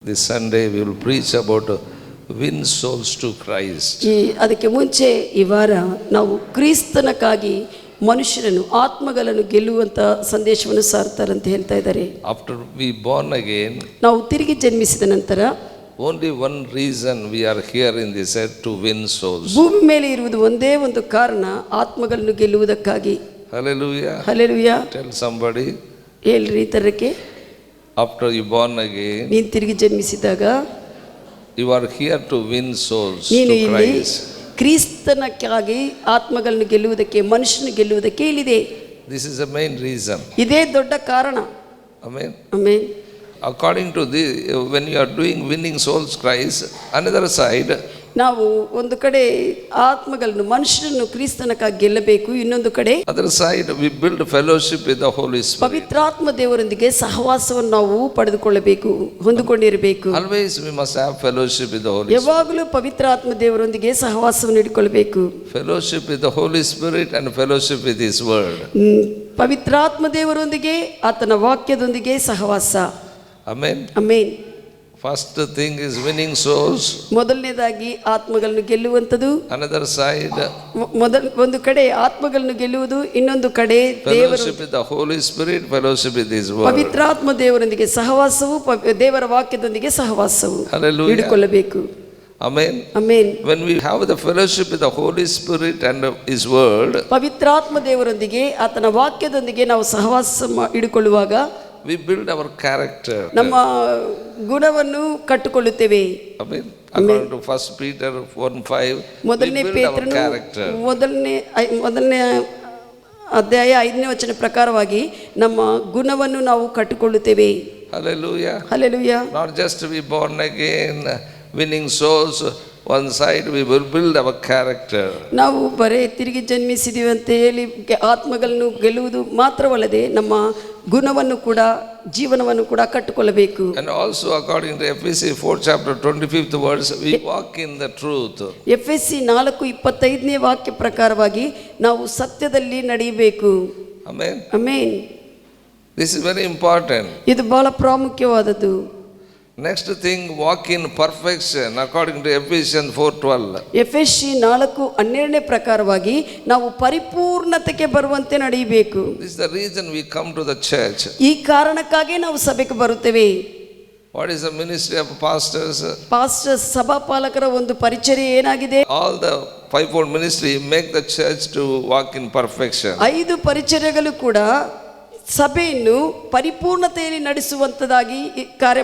This Sunday we will preach about win souls to Christ. ಅದಕ್ಕೆ ಮುಂಚೆ ಈ ವಾರ ನಾವು ಕ್ರಿಸ್ತನಕ್ಕಾಗಿ ಮನುಷ್ಯರನ್ನು ಆತ್ಮಗಳನ್ನು ಗೆಲ್ಲುವಂತ ಸಂದೇಶವನ್ನು ಸಾರ್ತಾರೆ ಅಂತ ಹೇಳ್ತಾ ಇದ್ದಾರೆ. After we born again, ನಾವು ತಿರುಗಿ ಜನ್ಮಿಸಿದ ನಂತರ only one reason we are here in this earth, to win souls. ಭೂಮಿ ಮೇಲೆ ಇರುವುದು ಒಂದೇ ಒಂದು ಕಾರಣ, ಆತ್ಮಗಳನ್ನು ಗೆಲ್ಲುವುದಕ್ಕಾಗಿ. Hallelujah. Hallelujah. Tell somebody. ಹೇಳ್ರಿ ತರಕ್ಕೆ. After you born again, ನೀನು ತಿರುಗಿ ಜನ್ಮಿಸಿದಾಗ you are here to win souls ನೀನು to ಇಲ್ಲಿ Christ. ಕ್ರಿಸ್ತನಕ್ಕಾಗಿ ಆತ್ಮಗಳನ್ನು ಗೆಲ್ಲುವುದಕ್ಕೆ, ಮನುಷ್ಯನ ಗೆಲ್ಲುವುದಕ್ಕೆ ಇಲ್ಲಿದೆ. This is the main reason. ಇದೇ ದೊಡ್ಡ ಕಾರಣ. Amen. Amen. According to this, when you are doing winning souls Christ, another side, ನಾವು ಒಂದು ಕಡೆ ಆತ್ಮಗಳನ್ನು, ಮನುಷ್ಯರನ್ನು ಕ್ರಿಸ್ತನಕ್ಕಾಗಿ ಗೆಲ್ಲಬೇಕು, ಇನ್ನೊಂದು ಕಡೆ other side we build fellowship with the Holy Spirit. ಪವಿತ್ರಾತ್ಮ ದೇವರೊಂದಿಗೆ ಸಹವಾಸವನ್ನು ನಾವು ಪಡೆದುಕೊಳ್ಳಬೇಕು, ಹೊಂದಿಕೊಂಡಿರಬೇಕು. Always we must have fellowship with the Holy Spirit. ಯಾವಾಗಲೂ ಪವಿತ್ರಾತ್ಮ ದೇವರೊಂದಿಗೆ ಸಹವಾಸವನ್ನು ಇಟ್ಕೊಳ್ಬೇಕು. Fellowship with the Holy Spirit and fellowship with His Word. ಪವಿತ್ರಾತ್ಮ ದೇವರೊಂದಿಗೆ, ಆತನ ವಾಕ್ಯದೊಂದಿಗೆ ಸಹವಾಸ. Amen. Amen. First thing is winning souls. ಮೊದಲನೇದಾಗಿ ಆತ್ಮಗಳನ್ನು ಗೆಲ್ಲುವಂಥದ್ದು. Another side, ಒಂದು ಕಡೆ ಆತ್ಮಗಳನ್ನು ಗೆಲ್ಲುವುದು, ಇನ್ನೊಂದು ಕಡೆ fellowship with the Holy Spirit, fellowship with His Word. ಪವಿತ್ರಾತ್ಮ ದೇವರೊಂದಿಗೆ ಸಹವಾಸವು, ದೇವರ ವಾಕ್ಯದೊಂದಿಗೆ ಸಹವಾಸವು Hallelujah. ಹಿಡ್ಕೊಳ್ಳಬೇಕು. Amen. Amen. When we have the fellowship with the Holy Spirit and His Word, ಪವಿತ್ರಾತ್ಮ ದೇವರೊಂದಿಗೆ, ಆತನ ವಾಕ್ಯದೊಂದಿಗೆ ನಾವು ಸಹವಾಸ ಹಿಡಿಕೊಳ್ಳುವಾಗ we build our character. ನಮ್ಮ ಗುಣವನ್ನು ಕಟ್ಟಿಕೊಳ್ಳುತ್ತೇವೆ. Amen. According to 1 Peter 1:5, ಮೊದಲನೇ we build our ಪೇತ್ರನು character. ಮೊದಲನೇ ಅಧ್ಯಾಯ 5ನೇ ವಚನ ಪ್ರಕಾರವಾಗಿ ನಮ್ಮ ಗುಣವನ್ನು ನಾವು ಕಟ್ಟಿಕೊಳ್ಳುತ್ತೇವೆ. Hallelujah. Hallelujah. Not just to be born again, winning souls, one side we will build our character. ನಾವು ಬರೇ ತಿರುಗಿ ಜನ್ಮಿಸಿದೀವಿ ಅಂತ ಹೇಳಿ ಆತ್ಮಗಳನ್ನು ಗೆಲ್ಲುವುದು ಮಾತ್ರವಲ್ಲದೆ ನಮ್ಮ ಗುಣವನ್ನು ಕೂಡ, ಜೀವನವನ್ನು ಕೂಡ ಕಟ್ಟಿಕೊಳ್ಳಬೇಕು. And also according to Ephesians 4 chapter 25th verse, we walk in the truth. ಎಫೆಸಿ 4:25ನೇ ವಾಕ್ಯ ಪ್ರಕಾರವಾಗಿ ನಾವು ಸತ್ಯದಲ್ಲಿ ನಡೆಯಬೇಕು. Amen. Amen. This is very important. ಇದು ಬಹಳ ಪ್ರಾಮುಖ್ಯವಾದದ್ದು. Next thing, walk in perfection according to Ephesians 4:12. ಎಫೆಸಿ 4:12ನೇ ಪ್ರಕಾರವಾಗಿ ನಾವು ಪರಿಪೂರ್ಣತೆಗೆ ಬರುವಂತೆ ನಡೆಯಬೇಕು. This is the reason we come to the church. ಈ ಕಾರಣಕ್ಕಾಗಿ ನಾವು ಸಭೆಗೆ ಬರುತ್ತೇವೆ. What is the ministry of pastors? Pastors, ಸಭಾಪಾಲಕರ ಒಂದು ಪರಿಚರ್ಯೆ ಏನಾಗಿದೆ? All the fivefold ministry make the church to walk in perfection. 5 ಪರಿಚರ್ಯೆಗಳು ಕೂಡ ಸಭೆಯನ್ನು ಪರಿಪೂರ್ಣತೆಯಲ್ಲಿ ನಡೆಸುವಂತದಾಗಿ ಕಾರ್ಯ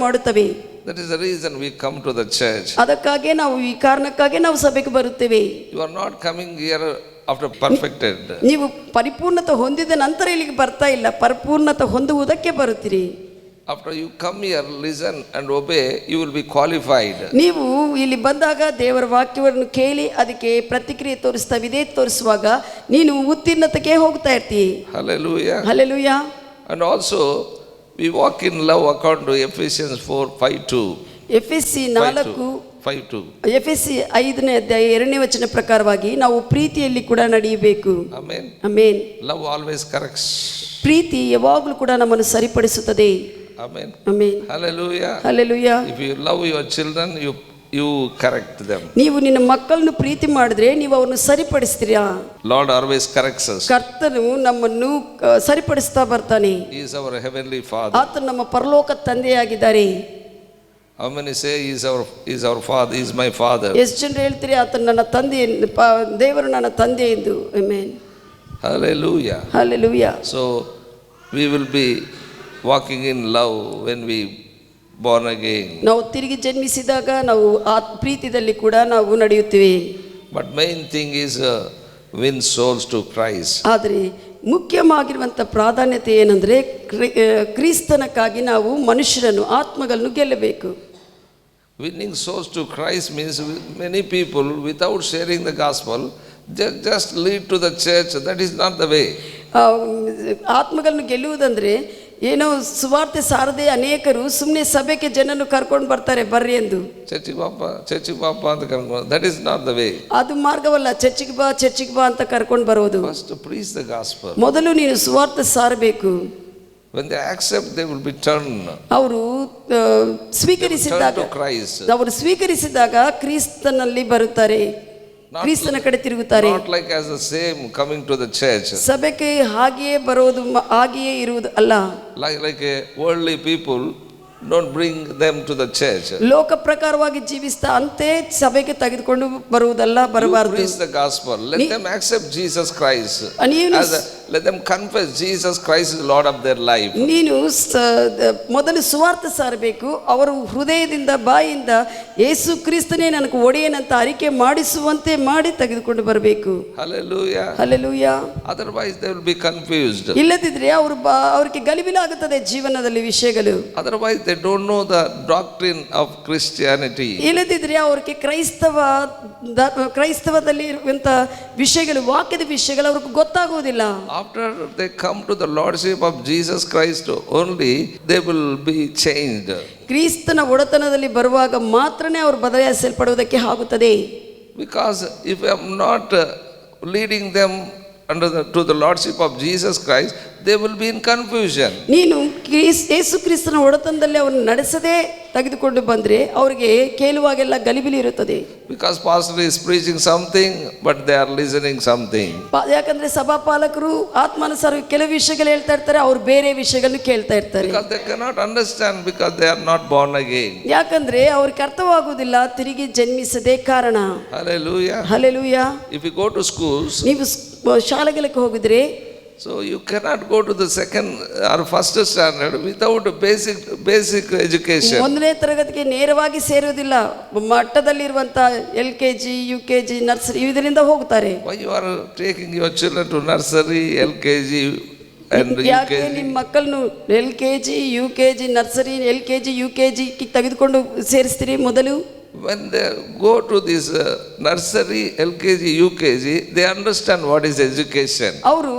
ಮಾಡುತ್ತವೆ. That is the reason we come to the church. ಅದಕ್ಕಾಗಿ ನಾವು, ಈ ಕಾರಣಕ್ಕಾಗಿ ನಾವು ಸಭೆಗೆ ಬರುತ್ತೇವೆ. You are not coming here after perfected. ನೀವು ಪರಿಪೂರ್ಣತೆ ಹೊಂದಿದ ನಂತರ ಇಲ್ಲಿಗೆ ಬರ್ತಾ ಇಲ್ಲ, ಪರಿಪೂರ್ಣತೆ ಹೊಂದುವುದಕ್ಕೆ ಬರುತ್ತೀರಿ. After you come here, listen and obey, you will be qualified. ನೀವು ಇಲ್ಲಿ ಬಂದಾಗ ದೇವರ ವಾಕ್ಯವನ್ನು ಕೇಳಿ ಅದಕ್ಕೆ ಪ್ರತಿಕ್ರಿಯೆ ತೋರಿಸ್ತಾ, ವಿಧೇಯ ತೋರಿಸುವಾಗ ನೀನು ಉತ್ತೀರ್ಣತೆಗೆ ಹೋಗ್ತಾ ಇರ್ತೀಯ. Hallelujah. Hallelujah. And also we walk in love according to Ephesians 4:5-2. ಎಫೆಸಿ 4:5 ಎಫೆಸಿ 5ನೇ ಅಧ್ಯಾಯ 2ನೇ ವಚನ ಪ್ರಕಾರವಾಗಿ ನಾವು ಪ್ರೀತಿಯಲ್ಲಿ ಕೂಡ ನಡೆಯಬೇಕು. Amen. Amen. Love always corrects. ಪ್ರೀತಿ ಯಾವಾಗಲೂ ಕೂಡ ನಮ್ಮನ್ನು ಸರಿಪಡಿಸುತ್ತದೆ. Amen. Amen. Hallelujah. Hallelujah. If you love your children, you correct them. ನೀವು ನಿನ್ನ ಮಕ್ಕಳನ್ನು ಪ್ರೀತಿ ಮಾಡಿದ್ರೆ ನೀವು ಅವರನ್ನು ಸರಿಪಡಿಸ್ತೀರಾ? Lord always corrects us. ಕರ್ತನು ನಮ್ಮನ್ನು ಸರಿಪಡಿಸ್ತಾ ಬರ್ತಾನೆ. He is our heavenly Father. ಆತನು ನಮ್ಮ ಪರಲೋಕ ತಂದೆಯಾಗಿದ್ದಾರೆ. How many say he is our Father? He is my Father. ಎಷ್ಟು ಜನರು ಹೇಳ್ತೀರಿ ಆತನು ನನ್ನ ತಂದೆ, ದೇವರು ನನ್ನ ತಂದೆ ಎಂದು? Amen. Hallelujah. Hallelujah. So we will be walking in love when we born again. ನಾವು ತಿರುಗಿ ಜನ್ಮಿಸಿದಾಗ ನಾವು ಆ ಪ್ರೀತಿಯಲ್ಲಿ ಕೂಡ ನಾವು ನಡೆಯುತ್ತೇವೆ. But main thing is win souls to Christ. ಆದರೆ ಮುಖ್ಯವಾಗಿರುವಂಥ ಪ್ರಾಧಾನ್ಯತೆ ಏನಂದರೆ ಕ್ರಿಸ್ತನಕ್ಕಾಗಿ ನಾವು ಮನುಷ್ಯರನ್ನು, ಆತ್ಮಗಳನ್ನು ಗೆಲ್ಲಬೇಕು. Winning souls to Christ means many people, without sharing the gospel, just lead to the church. That is not the way. ಆತ್ಮಗಳನ್ನು ಗೆಲ್ಲುವುದಂದ್ರೆ ಏನೋ ಸುವಾರ್ತೆ ಸಾರದೆ ಅನೇಕರು ಸುಮ್ಮನೆ ಸಭೆಗೆ ಜನನ್ನು ಕರ್ಕೊಂಡು ಬರ್ತಾರೆ, ಬರ್ರಿ ಎಂದು. ಚರ್ಚಿಗೆ ಬಾಪ ಅಂತ ಕರ್ಕೊಂಡು, that is not the way. ಅದು ಮಾರ್ಗವಲ್ಲ. ಚರ್ಚಿಗೆ ಬಾ ಅಂತ ಕರ್ಕೊಂಡು ಬರೋದು. First to preach the gospel. ಮೊದಲು ನೀನು ಸುವಾರ್ತೆ ಸಾರಬೇಕು. When they accept, they will be turned. ಅವರು Turn ಸ್ವೀಕರಿಸಿದಾಗ to Christ. ಅವರು ಸ್ವೀಕರಿಸಿದಾಗ ಕ್ರಿಸ್ತನಲ್ಲಿ ಬರುತ್ತಾರೆ, ಕ್ರಿಸ್ತನ ಕಡೆ ತಿರುಗುತ್ತಾರೆ. Not like as the same coming to the church. ಸಭೆಗೆ ಹಾಗೆಯೇ ಬರೋದು ಹಾಗೆಯೇ ಇರುವುದು ಅಲ್ಲ. Like a worldly people, don't bring them to the church. ಲೋಕ ಪ್ರಕಾರವಾಗಿ ಜೀವಿಸ್ತಾ ಅಂತೆ ಸಭೆಗೆ ತೆಗೆದುಕೊಂಡು ಬರುವುದಲ್ಲ, ಬರಬಾರದು. Preach the gospel. Let them accept Jesus Christ. Let them confess Jesus Christ is Lord of their life. ನೀನು ಮೊದಲು ಸುವಾರ್ತೆ ಸಾರಬೇಕು. ಅವರು ಹೃದಯದಿಂದ ಬಾಯಿಂದ ಯೇಸು ಕ್ರಿಸ್ತನೇ ನನಗೆ ಒಡೆಯನಂತ ಅರಿಕೆ ಮಾಡಿಸುವಂತೆ ಮಾಡಿ ತೆಗೆದುಕೊಂಡು ಬರಬೇಕು. Hallelujah. Hallelujah. Otherwise they will be confused. ಇಲ್ಲದಿದ್ರೆ ಅವರಿಗೆ ಗಲಿಬಿಲಾಗುತ್ತದೆ ಜೀವನದಲ್ಲಿ ವಿಷಯಗಳು. Otherwise they don't know the doctrine of Christianity. ಇಲ್ಲದಿದ್ರೆ ಅವರಿಗೆ ಕ್ರೈಸ್ತವದಲ್ಲಿ ಇರುವಂತ ವಿಷಯಗಳು, ವಾಕ್ಯದ ವಿಷಯಗಳು ಅವ್ರಿಗೆ ಗೊತ್ತಾಗುವುದಿಲ್ಲ. After they come to the lordship of Jesus Christ only, they will be changed. ಕ್ರಿಸ್ತನ ಒಡೆತನದಲ್ಲಿ ಬರುವಾಗ ಮಾತ್ರನೇ ಅವರು ಬದಲಾಯಿಸಲ್ಪಡುವುದಕ್ಕೆ ಆಗುತ್ತದೆ. Because if I am not leading them to the lordship of Jesus Christ, they will be in confusion. ನೀನು ಯೇಸು ಕ್ರಿಸ್ತನ ಒಡೆತನದಲ್ಲಿ ಅವರನ್ನು ನಡೆಸದೆ ತೆಗೆದುಕೊಂಡು ಬಂದ್ರೆ ಅವರಿಗೆ ಕೇಳುವಾಗೆಲ್ಲ ಗಲಿಬಿಲಿ ಇರುತ್ತದೆ. Because pastor is preaching something but they are listening something. ಯಾಕಂದ್ರೆ ಸಭಾಪಾಲಕರು ಆತ್ಮಾನುಸಾರ ಕೆಲವು ವಿಷಯಗಳು ಹೇಳ್ತಾ ಇರ್ತಾರೆ, ಅವರು ಬೇರೆ ವಿಷಯಗಳನ್ನು ಕೇಳ್ತಾ ಇರ್ತಾರೆ. Because they cannot understand, because they are not born again. ಯಾಕಂದ್ರೆ ಅವ್ರಿಗೆ ಅರ್ಥವಾಗುವುದಿಲ್ಲ, ತಿರುಗಿ ಜನ್ಮಿಸದೆ ಕಾರಣ. Hallelujah. Hallelujah. If you go to schools, ನೀವು ಶಾಲೆಗಳಿಗೆ ಹೋಗಿದ್ರೆ, so you cannot go to the second or first standard without basic education. ಒಂದನೇ ತರಗತಿಗೆ ನೇರವಾಗಿ ಸೇರುವುದಿಲ್ಲ, ಮಟ್ಟದಲ್ಲಿರುವಂತ LKG, UKG, ನರ್ಸರಿ ಇದರಿಂದ ಹೋಗ್ತಾರೆ. Why you are taking your children to nursery, LKG and ಯಾಕೆ UKG? ನಿಮ್ಮ ಮಕ್ಕಳನ್ನು LKG, UKG, nursery, LKG, UKG ತೆಗೆದುಕೊಂಡು ಸೇರಿಸ್ತೀರಿ? ಮೊದಲು when they go to this nursery, LKG, UKG, they understand what is education. ಅವರು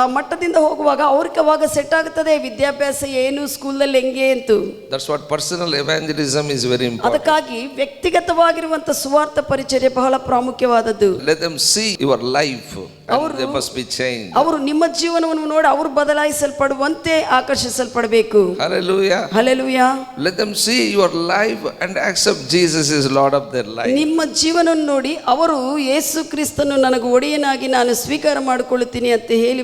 ಆ ಮಟ್ಟದಿಂದ ಹೋಗುವಾಗ ಅವ್ರಿಗೆ ಅವಾಗ ಸೆಟ್ ಆಗುತ್ತದೆ ವಿದ್ಯಾಭ್ಯಾಸ ಏನು, ಸ್ಕೂಲಲ್ಲಿ ಹೆಂಗೆ ಅಂತ. That's what personal evangelism is very important. ಅದಕ್ಕಾಗಿ ವ್ಯಕ್ತಿಗತವಾಗಿರುವಂತ ಸುವಾರ್ಥ ಪರಿಚರ್ಯೆ ಬಹಳ ಪ್ರಾಮುಖ್ಯವಾದದ್ದು. Let them see your life and they must be changed. ಅವರು ನಿಮ್ಮ ಜೀವನವನ್ನು ನೋಡಿ ಅವರು ಬದಲಾಯಿಸಲ್ಪಡುವಂತೆ ಆಕರ್ಷಿಸಲ್ಪಡಬೇಕು. Hallelujah. Hallelujah. Let them see your life and accept Jesus is Lord of their life. ನಿಮ್ಮ ಜೀವನವನ್ನು ನೋಡಿ ಅವರು ಯೇಸು ಕ್ರಿಸ್ತನು ನನಗೆ ಒಡೆಯನಾಗಿ ನಾನು ಸ್ವೀಕಾರ ಮಾಡಿಕೊಳ್ಳುತ್ತೀನಿ ಅಂತ ಹೇಳಿ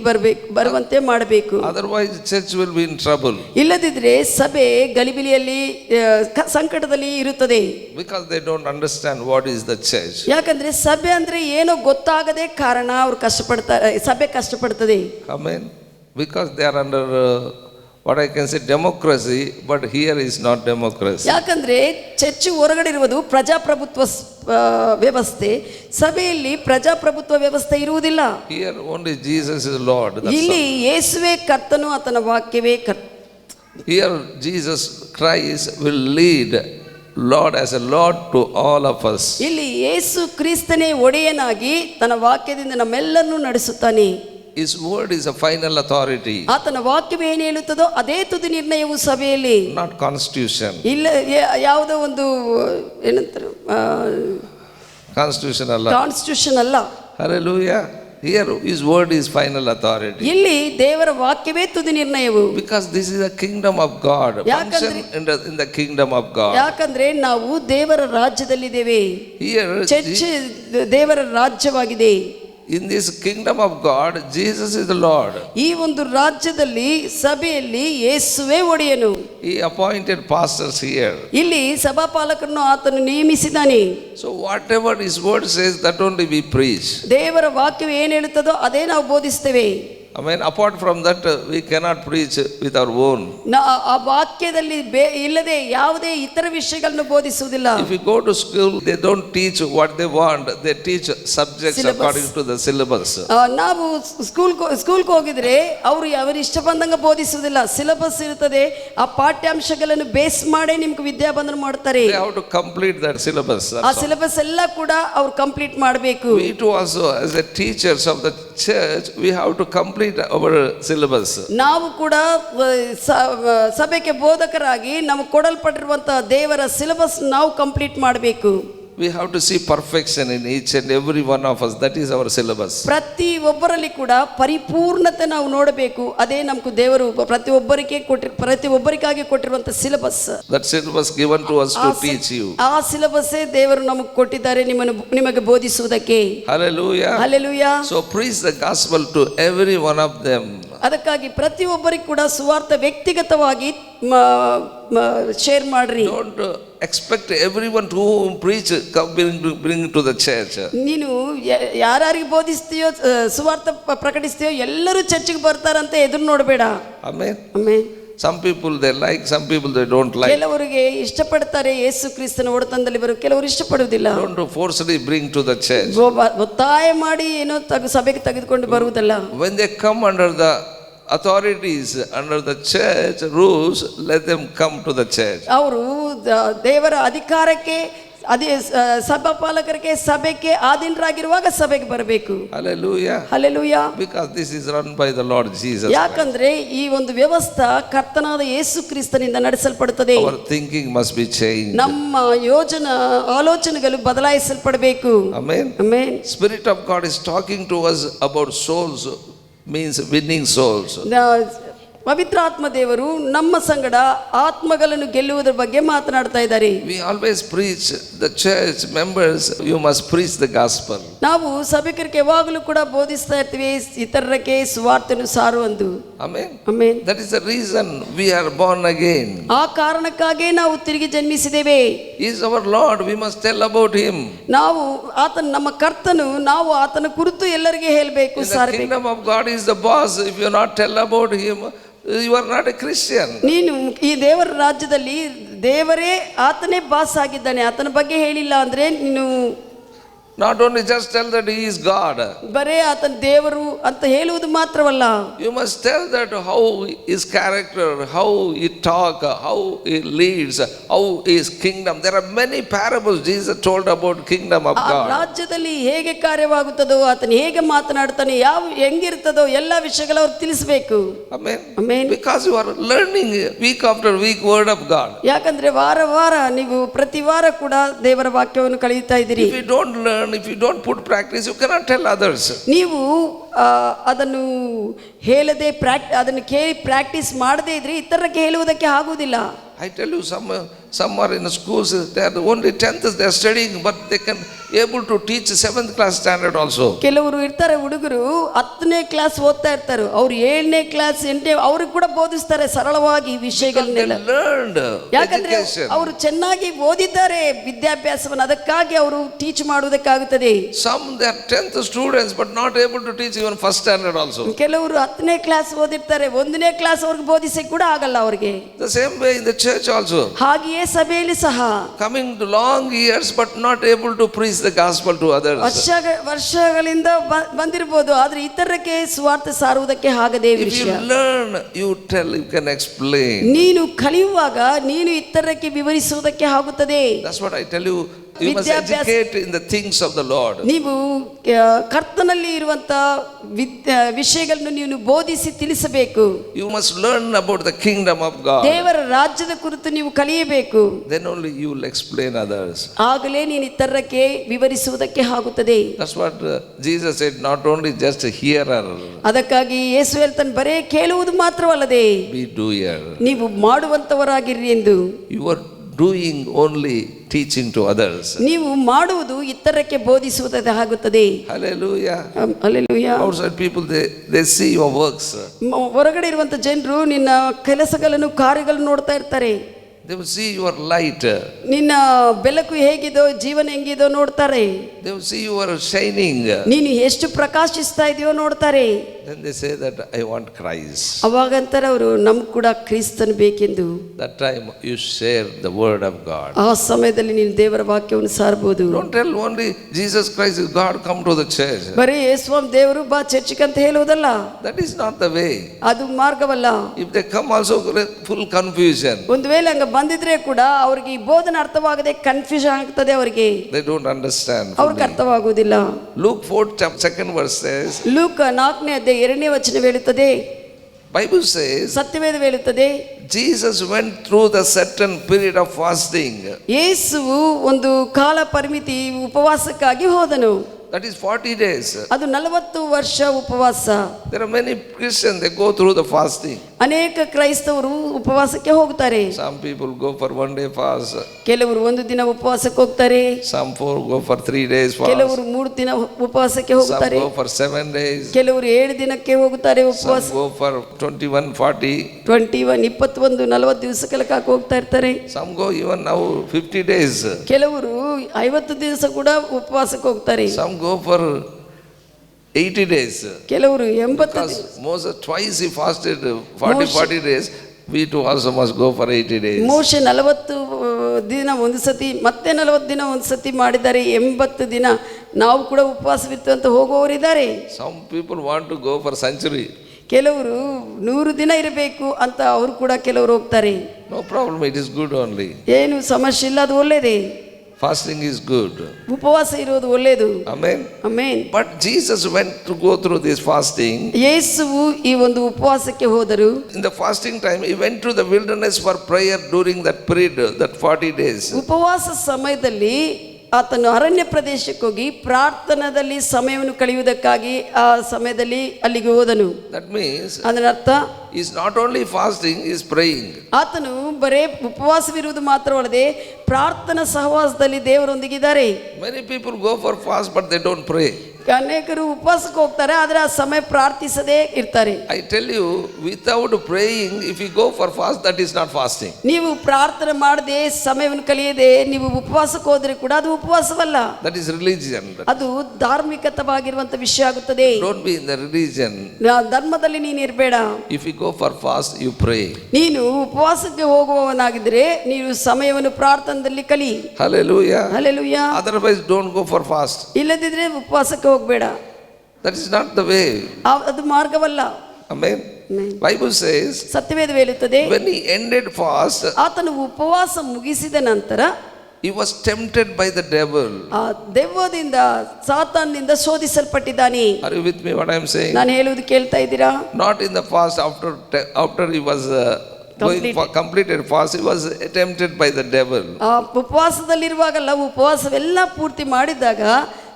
ಬರುವಂತೆ ಮಾಡಬೇಕು. Otherwise church will be in trouble. ಇಲ್ಲದಿದ್ರೆ ಸಭೆ ಗಲಿಬಿಲಿಯಲ್ಲಿ ಸಂಕಟದಲ್ಲಿ ಇರುತ್ತದೆ. Because they don't understand what is the church. ಯಾಕಂದ್ರೆ ಸಭೆ ಅಂದ್ರೆ ಏನೋ ಗೊತ್ತಾಗದೆ ಕಾರಣ ಅವರು ಕಷ್ಟಪಡ್ತಾರೆ, ಸಭೆ ಕಷ್ಟಪಡ್ತದೆ. Amen. Because they are under what I can say democracy, but here is not democracy. ಯಾಕಂದ್ರೆ ಚರ್ಚ್ ಹೊರಗಡೆ ಇರುವುದು ಪ್ರಜಾಪ್ರಭುತ್ವ ವ್ಯವಸ್ಥೆ, ಸಭೆಯಲ್ಲಿ ಪ್ರಜಾಪ್ರಭುತ್ವ ವ್ಯವಸ್ಥೆ ಇರುವುದಿಲ್ಲ. Here only Jesus is Lord. ಇಲ್ಲಿ ಯೇಸುವೇ ಕರ್ತನು, ಆತನ ವಾಕ್ಯವೇ ಕರ್ತ. Here Jesus Christ will lead Lord as a Lord to all of us. ಇಲ್ಲಿ ಯೇಸು ಕ್ರಿಸ್ತನೇ ಒಡೆಯನಾಗಿ ತನ್ನ ವಾಕ್ಯದಿಂದ ನಮ್ಮೆಲ್ಲರನ್ನು ನಡೆಸುತ್ತಾನೆ. His word is a final authority. ಆತನ ವಾಕ್ಯವೇ ಏನು ಹೇಳುತ್ತದೋ ಅದೇ ತುದಿ ನಿರ್ಣಯವು ಸಭೆಯಲ್ಲಿ. Not constitution. ಇಲ್ಲ ಯಾವುದೋ ಒಂದು ಏನಂತಾರೆ Constitution ಅಲ್ಲ. ಕಾನ್ಸ್ಟಿಟ್ಯೂಷನ್ ಅಲ್ಲ. Hallelujah. Here his word is final authority. ಇಲ್ಲಿ ದೇವರ ವಾಕ್ಯವೇ ತುದಿ ನಿರ್ಣಯವು. Because this is the kingdom of God. Function in the kingdom of God. ಯಾಕಂದ್ರೆ ನಾವು ದೇವರ ರಾಜ್ಯದಲ್ಲಿದ್ದೇವೆ. Here ಚರ್ಚ್ ದೇವರ ರಾಜ್ಯವಾಗಿದೆ. In this kingdom of God, Jesus is the Lord. ಈ ಒಂದು ರಾಜ್ಯದಲ್ಲಿ ಸಭೆಯಲ್ಲಿ ಯೇಸುವೇ ಒಡೆಯನು. He appointed pastors here. ಇಲ್ಲಿ ಸಭಾಪಾಲಕರನ್ನು ಆತನು ನೇಮಿಸಿದ್ದಾನೆ. So whatever his word says, that only we preach. ದೇವರ ವಾಕ್ಯವು ಏನು ಹೇಳುತ್ತದೋ ಅದೇ ನಾವು ಬೋಧಿಸ್ತೇವೆ. I mean, apart from that, we cannot preach with our own. ಆ ವಾಕ್ಯದಲ್ಲಿ ಇಲ್ಲದೆ ಯಾವುದೇ ಇತರ ವಿಷಯಗಳನ್ನು ಬೋಧಿಸುವುದಿಲ್ಲ. If you go to school, they don't teach what they want. They teach subjects according to the syllabus. ನಾವು ಸ್ಕೂಲ್ಗೆ ಹೋಗಿದ್ರೆ ಅವರು ಇಷ್ಟ ಬಂದಂಗ ಬೋಧಿಸುವುದಿಲ್ಲ. ಸಿಲೆಬಸ್ ಇರುತ್ತದೆ, ಆ ಪಾಠ್ಯಾಂಶಗಳನ್ನು ಬೇಸ್ ಮಾಡಿ ನಿಮ್ಗೆ ವಿದ್ಯಾ ಬಂಧನ ಮಾಡ್ತಾರೆ. They have to complete that syllabus. ಆ ಸಿಲೆಬಸ್ ಎಲ್ಲ ಕೂಡ ಅವ್ರು ಕಂಪ್ಲೀಟ್ ಮಾಡಬೇಕು. We too also, as the teachers of the church, we have to complete our syllabus. ನಾವು ಕೂಡ ಸಭೆಗೆ ಬೋಧಕರಾಗಿ ನಮಗೆ ಕೊಡಲ್ಪಟ್ಟಿರುವಂತಹ ದೇವರ ಸಿಲೆಬಸ್ ನಾವು ಕಂಪ್ಲೀಟ್ ಮಾಡಬೇಕು. We have to see perfection in each and every one of us. That is our syllabus. ಪ್ರತಿ ಒಬ್ಬರಲ್ಲಿ ಕೂಡ ಪರಿಪೂರ್ಣತೆ ನಾವು ನೋಡಬೇಕು. ಅದೇ ನಮ್ಗೆ ದೇವರು ಪ್ರತಿ ಒಬ್ಬರಿಗಾಗಿ ಕೊಟ್ಟಿರುವಂತ syllabus. That syllabus given to us to teach you. ಆ ಸಿಲೆಬಸ್ಸೇ ದೇವರು ನಮಗೆ ಕೊಟ್ಟಿದ್ದಾರೆ ನಿಮಗೆ ಬೋಧಿಸುವುದಕ್ಕೆ. Hallelujah. Hallelujah. So preach the gospel to every one of them. ಅದಕ್ಕಾಗಿ ಪ್ರತಿ ಒಬ್ಬರಿಗೆ ಕೂಡ ಸುವಾರ್ತೆ ವ್ಯಕ್ತಿಗತವಾಗಿ ಶೇರ್ ಮಾಡ್ರಿ. Don't expect everyone to preach bring to the church. ನೀನು ಯಾರಿಗೆ ಬೋಧಿಸ್ತೀಯೋ ಸುವಾರ್ತೆ ಪ್ರಕಟಿಸ್ತೀಯೋ ಎಲ್ಲರೂ ಚರ್ಚಿಗೆ ಬರ್ತಾರಂತ ಎದುರು ನೋಡಬೇಡ. Amen. Amen. Some people they like, some people they don't like. ಕೆಲವರಿಗೆ ಇಷ್ಟಪಡ್ತಾರೆ ಯೇಸು ಕ್ರಿಸ್ತನ ಒಡೆತನದಲ್ಲಿ ಬರೋ, ಕೆಲವರು ಇಷ್ಟಪಡುವುದಿಲ್ಲ. Don't forcibly bring to the church. ಒತ್ತಾಯ ಮಾಡಿ ಏನೋ ಸಭೆಗೆ ತೆಗೆದುಕೊಂಡು ಬರುವುದಲ್ಲ. When they come under the authorities, under the church rules, let them come to the church. ಅವರು ದೇವರ ಅಧಿಕಾರಕ್ಕೆ ಸಭಾಪಾಲಕರಿಗೆ ಸಭೆಗೆ ಆಧೀನರಾಗಿರುವಾಗ ಸಭೆಗೆ ಬರಬೇಕು. Hallelujah. Hallelujah. Because this is run by the Lord Jesus. ಯಾಕಂದ್ರೆ ಈ ಒಂದು ವ್ಯವಸ್ಥೆ ಕರ್ತನಾದ ಯೇಸು ಕ್ರಿಸ್ತನಿಂದ ನಡೆಸಲ್ಪಡುತ್ತದೆ. Our thinking must be changed. ನಮ್ಮ ಆಲೋಚನೆಗಳು ಬದಲಾಯಿಸಲ್ಪಡಬೇಕು. Amen. Amen. Spirit of God is talking to us about souls, means winning souls. ಪವಿತ್ರಾತ್ಮ ದೇವರು ನಮ್ಮ ಸಂಗಡ ಆತ್ಮಗಳನ್ನು ಗೆಲ್ಲುವುದರ ಬಗ್ಗೆ ಮಾತನಾಡ್ತಾ ಇದ್ದಾರೆ. We always preach, the church members, you must preach the gospel. ನಾವು ಸಭಿಕರಿಗೆ ಯಾವಾಗಲೂ ಕೂಡ ಬೋಧಿಸ್ತಾ ಇರ್ತೀವಿ, ಇತರರಿಗೆ ಸುವಾರ್ತೆಯನ್ನು ಸಾರುವಂದು. Amen. Amen. That is the reason we are born again. ಆ ಕಾರಣಕ್ಕಾಗಿ ನಾವು ತಿರುಗಿ ಜನ್ಮಿಸಿದ್ದೇವೆ. He is our Lord, we must tell about him. ನಾವು ನಮ್ಮ ಕರ್ತನು, ನಾವು ಆತನ ಕುರಿತು ಎಲ್ಲರಿಗೆ ಹೇಳಬೇಕು, ಸಾರಬೇಕು. The kingdom of God is the boss. If you not tell about him, you are not a Christian. ನೀನು ಈ ದೇವರ ರಾಜ್ಯದಲ್ಲಿ ದೇವರೇ ಆತನೇ ಬಾಸ್ ಆಗಿದ್ದಾನೆ, ಆತನ ಬಗ್ಗೆ ಹೇಳಿಲ್ಲ ಅಂದ್ರೆ ನೀನು not only just tell that he is God. ಬರೇ ಆತನ ದೇವರು ಅಂತ ಹೇಳುವುದು ಮಾತ್ರವಲ್ಲ. You must tell that how his character, how he talk, how he leads, how his kingdom. There are many parables Jesus told about kingdom of God. ರಾಜ್ಯದಲ್ಲಿ ಹೇಗೆ ಕಾರ್ಯವಾಗುತ್ತದೋ, ಆತನ ಹೇಗೆ ಮಾತನಾಡ್ತಾನೆ, ಹೆಂಗಿರ್ತದೋ ಎಲ್ಲ ವಿಷಯಗಳು ಅವ್ರು ತಿಳಿಸಬೇಕು. Amen. Amen. Because you are learning week after week word of God. ಯಾಕಂದ್ರೆ ವಾರ ನೀವು ಪ್ರತಿ ವಾರ ಕೂಡ ದೇವರ ವಾಕ್ಯವನ್ನು ಕಲಿಯುತ್ತಾ ಇದ್ದೀರಿ. If you don't learn, if you don't put practice, you cannot tell others. ನೀವು ಅದನ್ನು ಹೇಳದೆ ಅದನ್ನು ಕೇಳಿ ಪ್ರಾಕ್ಟೀಸ್ ಮಾಡದೇ ಇದ್ರೆ ಇತರರಿಗೆ ಹೇಳುವುದಕ್ಕೆ ಆಗುವುದಿಲ್ಲ. I tell you, some are in schools, they are only 10th they are studying, but they can able to teach 7th class standard also. ಕೆಲವರು ಇರ್ತಾರೆ ಹುಡುಗರು 10ನೇ ಕ್ಲಾಸ್ ಓದ್ತಾ ಇರ್ತಾರೆ, ಅವ್ರು 7ನೇ ಕ್ಲಾಸ್ 8ನೇ ಅವ್ರಿಗೆ ಕೂಡ ಬೋಧಿಸ್ತಾರೆ ಸರಳವಾಗಿ ವಿಷಯಗಳನ್ನೆಲ್ಲ. ಯಾಕಂದ್ರೆ ಅವರು ಚೆನ್ನಾಗಿ ಓದಿದ್ದಾರೆ ವಿದ್ಯಾಭ್ಯಾಸವನ್ನು, ಅದಕ್ಕಾಗಿ ಅವರು teach ಮಾಡುವುದಕ್ಕಾಗುತ್ತದೆ. Some they are 10th students but not able to teach even first standard also. ಕೆಲವರು 10ನೇ ಕ್ಲಾಸ್ ಓದಿರ್ತಾರೆ, 1ನೇ ಕ್ಲಾಸ್ ಅವ್ರಿಗೆ ಬೋಧಿಸಕ್ಕೆ ಕೂಡ ಆಗಲ್ಲ ಅವರಿಗೆ. The same way in the church also. ಹಾಗೆಯೇ ಸಭೆಯಲ್ಲಿ ಸಹ coming to long years but not able to preach the gospel to others. ವರ್ಷಗಳಿಂದ ಬಂದಿರಬಹುದು, ಆದ್ರೆ ಇತರರಿಗೆ ಸುವಾರ್ತೆ ಸಾರುವುದಕ್ಕೆ ಆಗದೇ ವಿಷಯ. If you learn, you tell, you can explain. ನೀನು ಕಲಿಯುವಾಗ ನೀನು ಇತರರಿಗೆ ವಿವರಿಸುವುದಕ್ಕೆ ಆಗುತ್ತದೆ. That's what I tell you. You must educate in the things of the Lord. ನೀವು ಕರ್ತನಲ್ಲಿ ಇರುವಂತ ವಿಷಯಗಳನ್ನು ನೀನು ಬೋಧಿಸಿ ತಿಳಿಸಬೇಕು. You must learn about the kingdom of God. ದೇವರ ರಾಜ್ಯದ ಕುರಿತು ನೀವು ಕಲಿಯಬೇಕು. Then only you will explain others. ಆಗಲೇ ನೀನು ಇತರರಿಗೆ ವಿವರಿಸುವುದಕ್ಕೆ ಆಗುತ್ತದೆ. That's what Jesus said, not only just a hearer. ಅದಕ್ಕಾಗಿ ಯೇಸು ಹೇಳ್ತಾನೆ, ಬರೇ ಕೇಳುವುದು ಮಾತ್ರವಲ್ಲದೆ be doer. ನೀವು ಮಾಡುವಂತವರಾಗಿರಿ ಎಂದು. You are doing only teaching to others. ನೀವು ಮಾಡುವುದು ಇತರಕ್ಕೆ ಬೋಧಿಸುವುದಾಗುತ್ತದೆ. Hallelujah. Hallelujah. Outside people they see your works. ಹೊರಗಡೆ ಇರುವಂತ ಜನರು ನಿನ್ನ ಕೆಲಸಗಳನ್ನು ಕಾರ್ಯಗಳನ್ನು ನೋಡ್ತಾ ಇರ್ತಾರೆ. They will see your light. ನಿನ್ನ ಬೆಳಕು ಹೇಗಿದೋ, ಜೀವನ ಹೆಂಗಿದೋ ನೋಡ್ತಾರೆ. They will see your shining. ನೀನು ಎಷ್ಟು ಪ್ರಕಾಶಿಸ್ತಾ ಇದೆಯೋ ನೋಡ್ತಾರೆ. Then they say that I want Christ. ಅವಾಗಂತಾರೆ ಅವರು, ನಮ್ಗೆ ಕೂಡ ಕ್ರಿಸ್ತನ್ ಬೇಕೆಂದು. That time you share the word of God. ಆ ಸಮಯದಲ್ಲಿ ನೀನು ದೇವರ ವಾಕ್ಯವನ್ನು ಸಾರಬಹುದು. Don't tell only Jesus Christ is God, come to the church. ಬರೀ ಯೇಸುವ ದೇವರು ಬಾ ಚರ್ಚಿಗೆ ಅಂತ ಹೇಳುವುದಲ್ಲ. That is not the way. ಅದು ಮಾರ್ಗವಲ್ಲ. If they come also full confusion. ಒಂದು ವೇಳೆ ಹಂಗ ಬಂದಿದ್ರೆ ಕೂಡ ಅವರಿಗೆ ಈ ಬೋಧನೆ ಅರ್ಥವಾಗದೆ ಕನ್ಫ್ಯೂಷನ್ ಆಗ್ತದೆ ಅವರಿಗೆ. They don't understand. ಅವ್ರಿಗೆ ಅರ್ಥವಾಗುವುದಿಲ್ಲ. Luke 4:2 says, ಲೂಕ 4ನೇ ಅಧ್ಯಾಯ 2ನೇ ವಚನ ಹೇಳುತ್ತದೆ, Bible says ಸತ್ಯವೇದ ಹೇಳುತ್ತದೆ Jesus went through the certain period of fasting. ಯೇಸುವು ಒಂದು ಕಾಲ ಪರಿಮಿತಿ ಉಪವಾಸಕ್ಕಾಗಿ ಹೋದನು. That is 40 days. ಅದು 40 ವರ್ಷ ಉಪವಾಸ. There are many Christians, they go through the fasting. ಅನೇಕ ಕ್ರೈಸ್ತವರು ಉಪವಾಸಕ್ಕೆ ಹೋಗ್ತಾರೆ. Some people go for 1 day fast. ಕೆಲವರು ಒಂದು ದಿನ ಉಪವಾಸಕ್ಕೆ ಹೋಗ್ತಾರೆ. Some go for 3 days fast. ಕೆಲವರು 3 ದಿನ ಉಪವಾಸಕ್ಕೆ ಹೋಗ್ತಾರೆ. Some go for 7 days. ಕೆಲವರು 7 ದಿನಕ್ಕೆ ಹೋಗುತ್ತಾರೆ ಉಪವಾಸ. Some go for 21, 40. 21 40 ದಿವಸಕ್ಕೆ ಹೋಗ್ತಾ ಇರ್ತಾರೆ. Some go even now 50 days. ಕೆಲವರು 50 ದಿವಸ ಕೂಡ ಉಪವಾಸಕ್ಕೆ ಹೋಗ್ತಾರೆ. Some go for 80 days. ಕೆಲವರು 80. Because Moses twice he fasted 40 days. We too also must go for 80 days. ಮೋಶೆ 40 ದಿನ ಒಂದು ಸತಿ ಮತ್ತೆ 40 ದಿನ ಒಂದು ಸತಿ ಮಾಡಿದ್ದಾರೆ. 80 ದಿನ ನಾವು ಕೂಡ ಉಪವಾಸವಿತ್ತು ಅಂತ ಹೋಗುವವರಿದ್ದಾರೆ. Some people want to go for century. ಕೆಲವರು 100 ದಿನ ಇರಬೇಕು ಅಂತ ಅವರು ಕೂಡ ಕೆಲವರು ಹೋಗ್ತಾರೆ. No problem, it is good only. ಏನು ಸಮಸ್ಯೆ ಇಲ್ಲ, ಅದು ಒಳ್ಳೆಯದೇ. Fasting is good. ಉಪವಾಸ ಇರೋದು ಒಳ್ಳೆಯದು. Amen. Amen. But Jesus went to go through this fasting. ಯೇಸುವು ಈ ಒಂದು ಉಪವಾಸಕ್ಕೆ ಹೋದರು. In the fasting time, he went to the wilderness for prayer during that period, that 40 days. ಉಪವಾಸ ಸಮಯದಲ್ಲಿ ಆತನು ಅರಣ್ಯ ಪ್ರದೇಶಕ್ಕೆ ಹೋಗಿ ಪ್ರಾರ್ಥನಾದಲ್ಲಿ ಸಮಯವನ್ನು ಕಳೆಯುವುದಕ್ಕಾಗಿ ಆ ಸಮಯದಲ್ಲಿ ಅಲ್ಲಿಗೆ ಹೋದನು. That means ಅದರ ಅರ್ಥ he is not only fasting, he is praying. ಆತನು ಬರೇ ಉಪವಾಸವಿರುವುದು ಮಾತ್ರವಲ್ಲದೆ ಪ್ರಾರ್ಥನಾ ಸಹವಾಸದಲ್ಲಿ ದೇವರೊಂದಿಗಿದ್ದಾರೆ. Many people go for fast but they don't pray. ಅನೇಕರು ಉಪವಾಸಕ್ಕೆ ಹೋಗ್ತಾರೆ, ಆದರೆ ಆ ಸಮಯ ಪ್ರಾರ್ಥಿಸದೇ ಇರ್ತಾರೆ. I tell you, without praying, if you go for fast, that is not fasting. ನೀವು ಪ್ರಾರ್ಥನೆ ಮಾಡದೆ ಸಮಯವನ್ನು ಕಳೆಯದೆ ನೀವು ಉಪವಾಸಕ್ಕೆ ಹೋದ್ರೆ ಕೂಡ ಅದು ಉಪವಾಸವಲ್ಲ. That is religion. ಅದು ಧಾರ್ಮಿಕವಾಗಿರುವಂತ ವಿಷಯ ಆಗುತ್ತದೆ. Don't be in the religion. ಧರ್ಮದಲ್ಲಿ ನೀನು ಇರಬೇಡ. If you go for fast, you pray. ನೀನು ಉಪವಾಸಕ್ಕೆ ಹೋಗುವವನಾಗಿದ್ರೆ ನೀನು ಸಮಯವನ್ನು ಪ್ರಾರ್ಥನೆಯಲ್ಲಿ ಕಲಿ. Hallelujah. Hallelujah. Otherwise, don't go for fast. ಇಲ್ಲದಿದ್ರೆ ಉಪವಾಸಕ್ಕೆ ಹೋಗಬೇಡ. That is not the way. ಅದು ಮಾರ್ಗವಲ್ಲ. Amen. Bible says, ಸತ್ಯವೇದ ಹೇಳುತ್ತದೆ, when he ended fast, ಆತನು ಉಪವಾಸ ಮುಗಿಸಿದ ನಂತರ he was tempted by the devil. ಆ ದೆವ್ವದಿಂದ ಸಾತಾನನಿಂದ ಶೋಧಿಸಲ್ಪಟ್ಟಿದ್ದಾನೆ. Are you with me what I am saying? ನಾನು ಹೇಳುವುದು ಕೇಳ್ತಾ ಇದ್ದೀರಾ? Not in the fast, after he was going for completed fast, he was tempted by the devil. ಆ ಉಪವಾಸದಲ್ಲಿರುವಾಗಲ್ಲ, ಉಪವಾಸವೆಲ್ಲ ಪೂರ್ತಿ ಮಾಡಿದಾಗ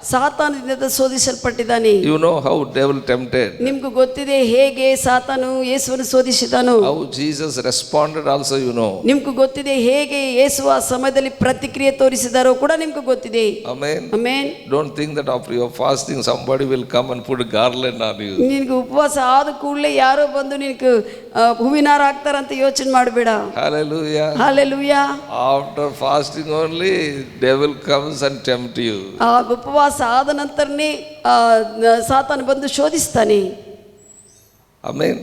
ಸಾತಾನದಿಂದ ಶೋಧಿಸಲ್ಪಟ್ಟಿದ್ದಾನೆ. You know how devil tempted. ನಿಮ್ಗೂ ಗೊತ್ತಿದೆ ಹೇಗೆ ಸಾತಾನು ಯೇಸುವನ್ನು ಶೋಧಿಸಿದನು. How Jesus responded also, you know. ನಿಮ್ಗೂ ಗೊತ್ತಿದೆ ಹೇಗೆ ಯೇಸು ಆ ಸಮಯದಲ್ಲಿ ಪ್ರತಿಕ್ರಿಯೆ ತೋರಿಸಿದಾರೋ ಕೂಡ ನಿಮ್ಗೂ ಗೊತ್ತಿದೆ. Amen. Amen. Don't think that after your fasting somebody will come and put a garland on you. ನಿನಗೆ ಉಪವಾಸ ಆದ ಕೂಡಲೇ ಯಾರೋ ಬಂದು ನಿನಗೆ ಹೂವಿನಾರ ಹಾಕ್ತಾರಂತ ಯೋಚನೆ ಮಾಡಬೇಡ. Hallelujah. Hallelujah. After fasting only devil comes and tempt you. ಆ ಉಪವಾಸ ಆದ ನಂತರನೇ ಸಾತಾನ ಬಂದು ಶೋಧಿಸ್ತಾನೆ. Amen.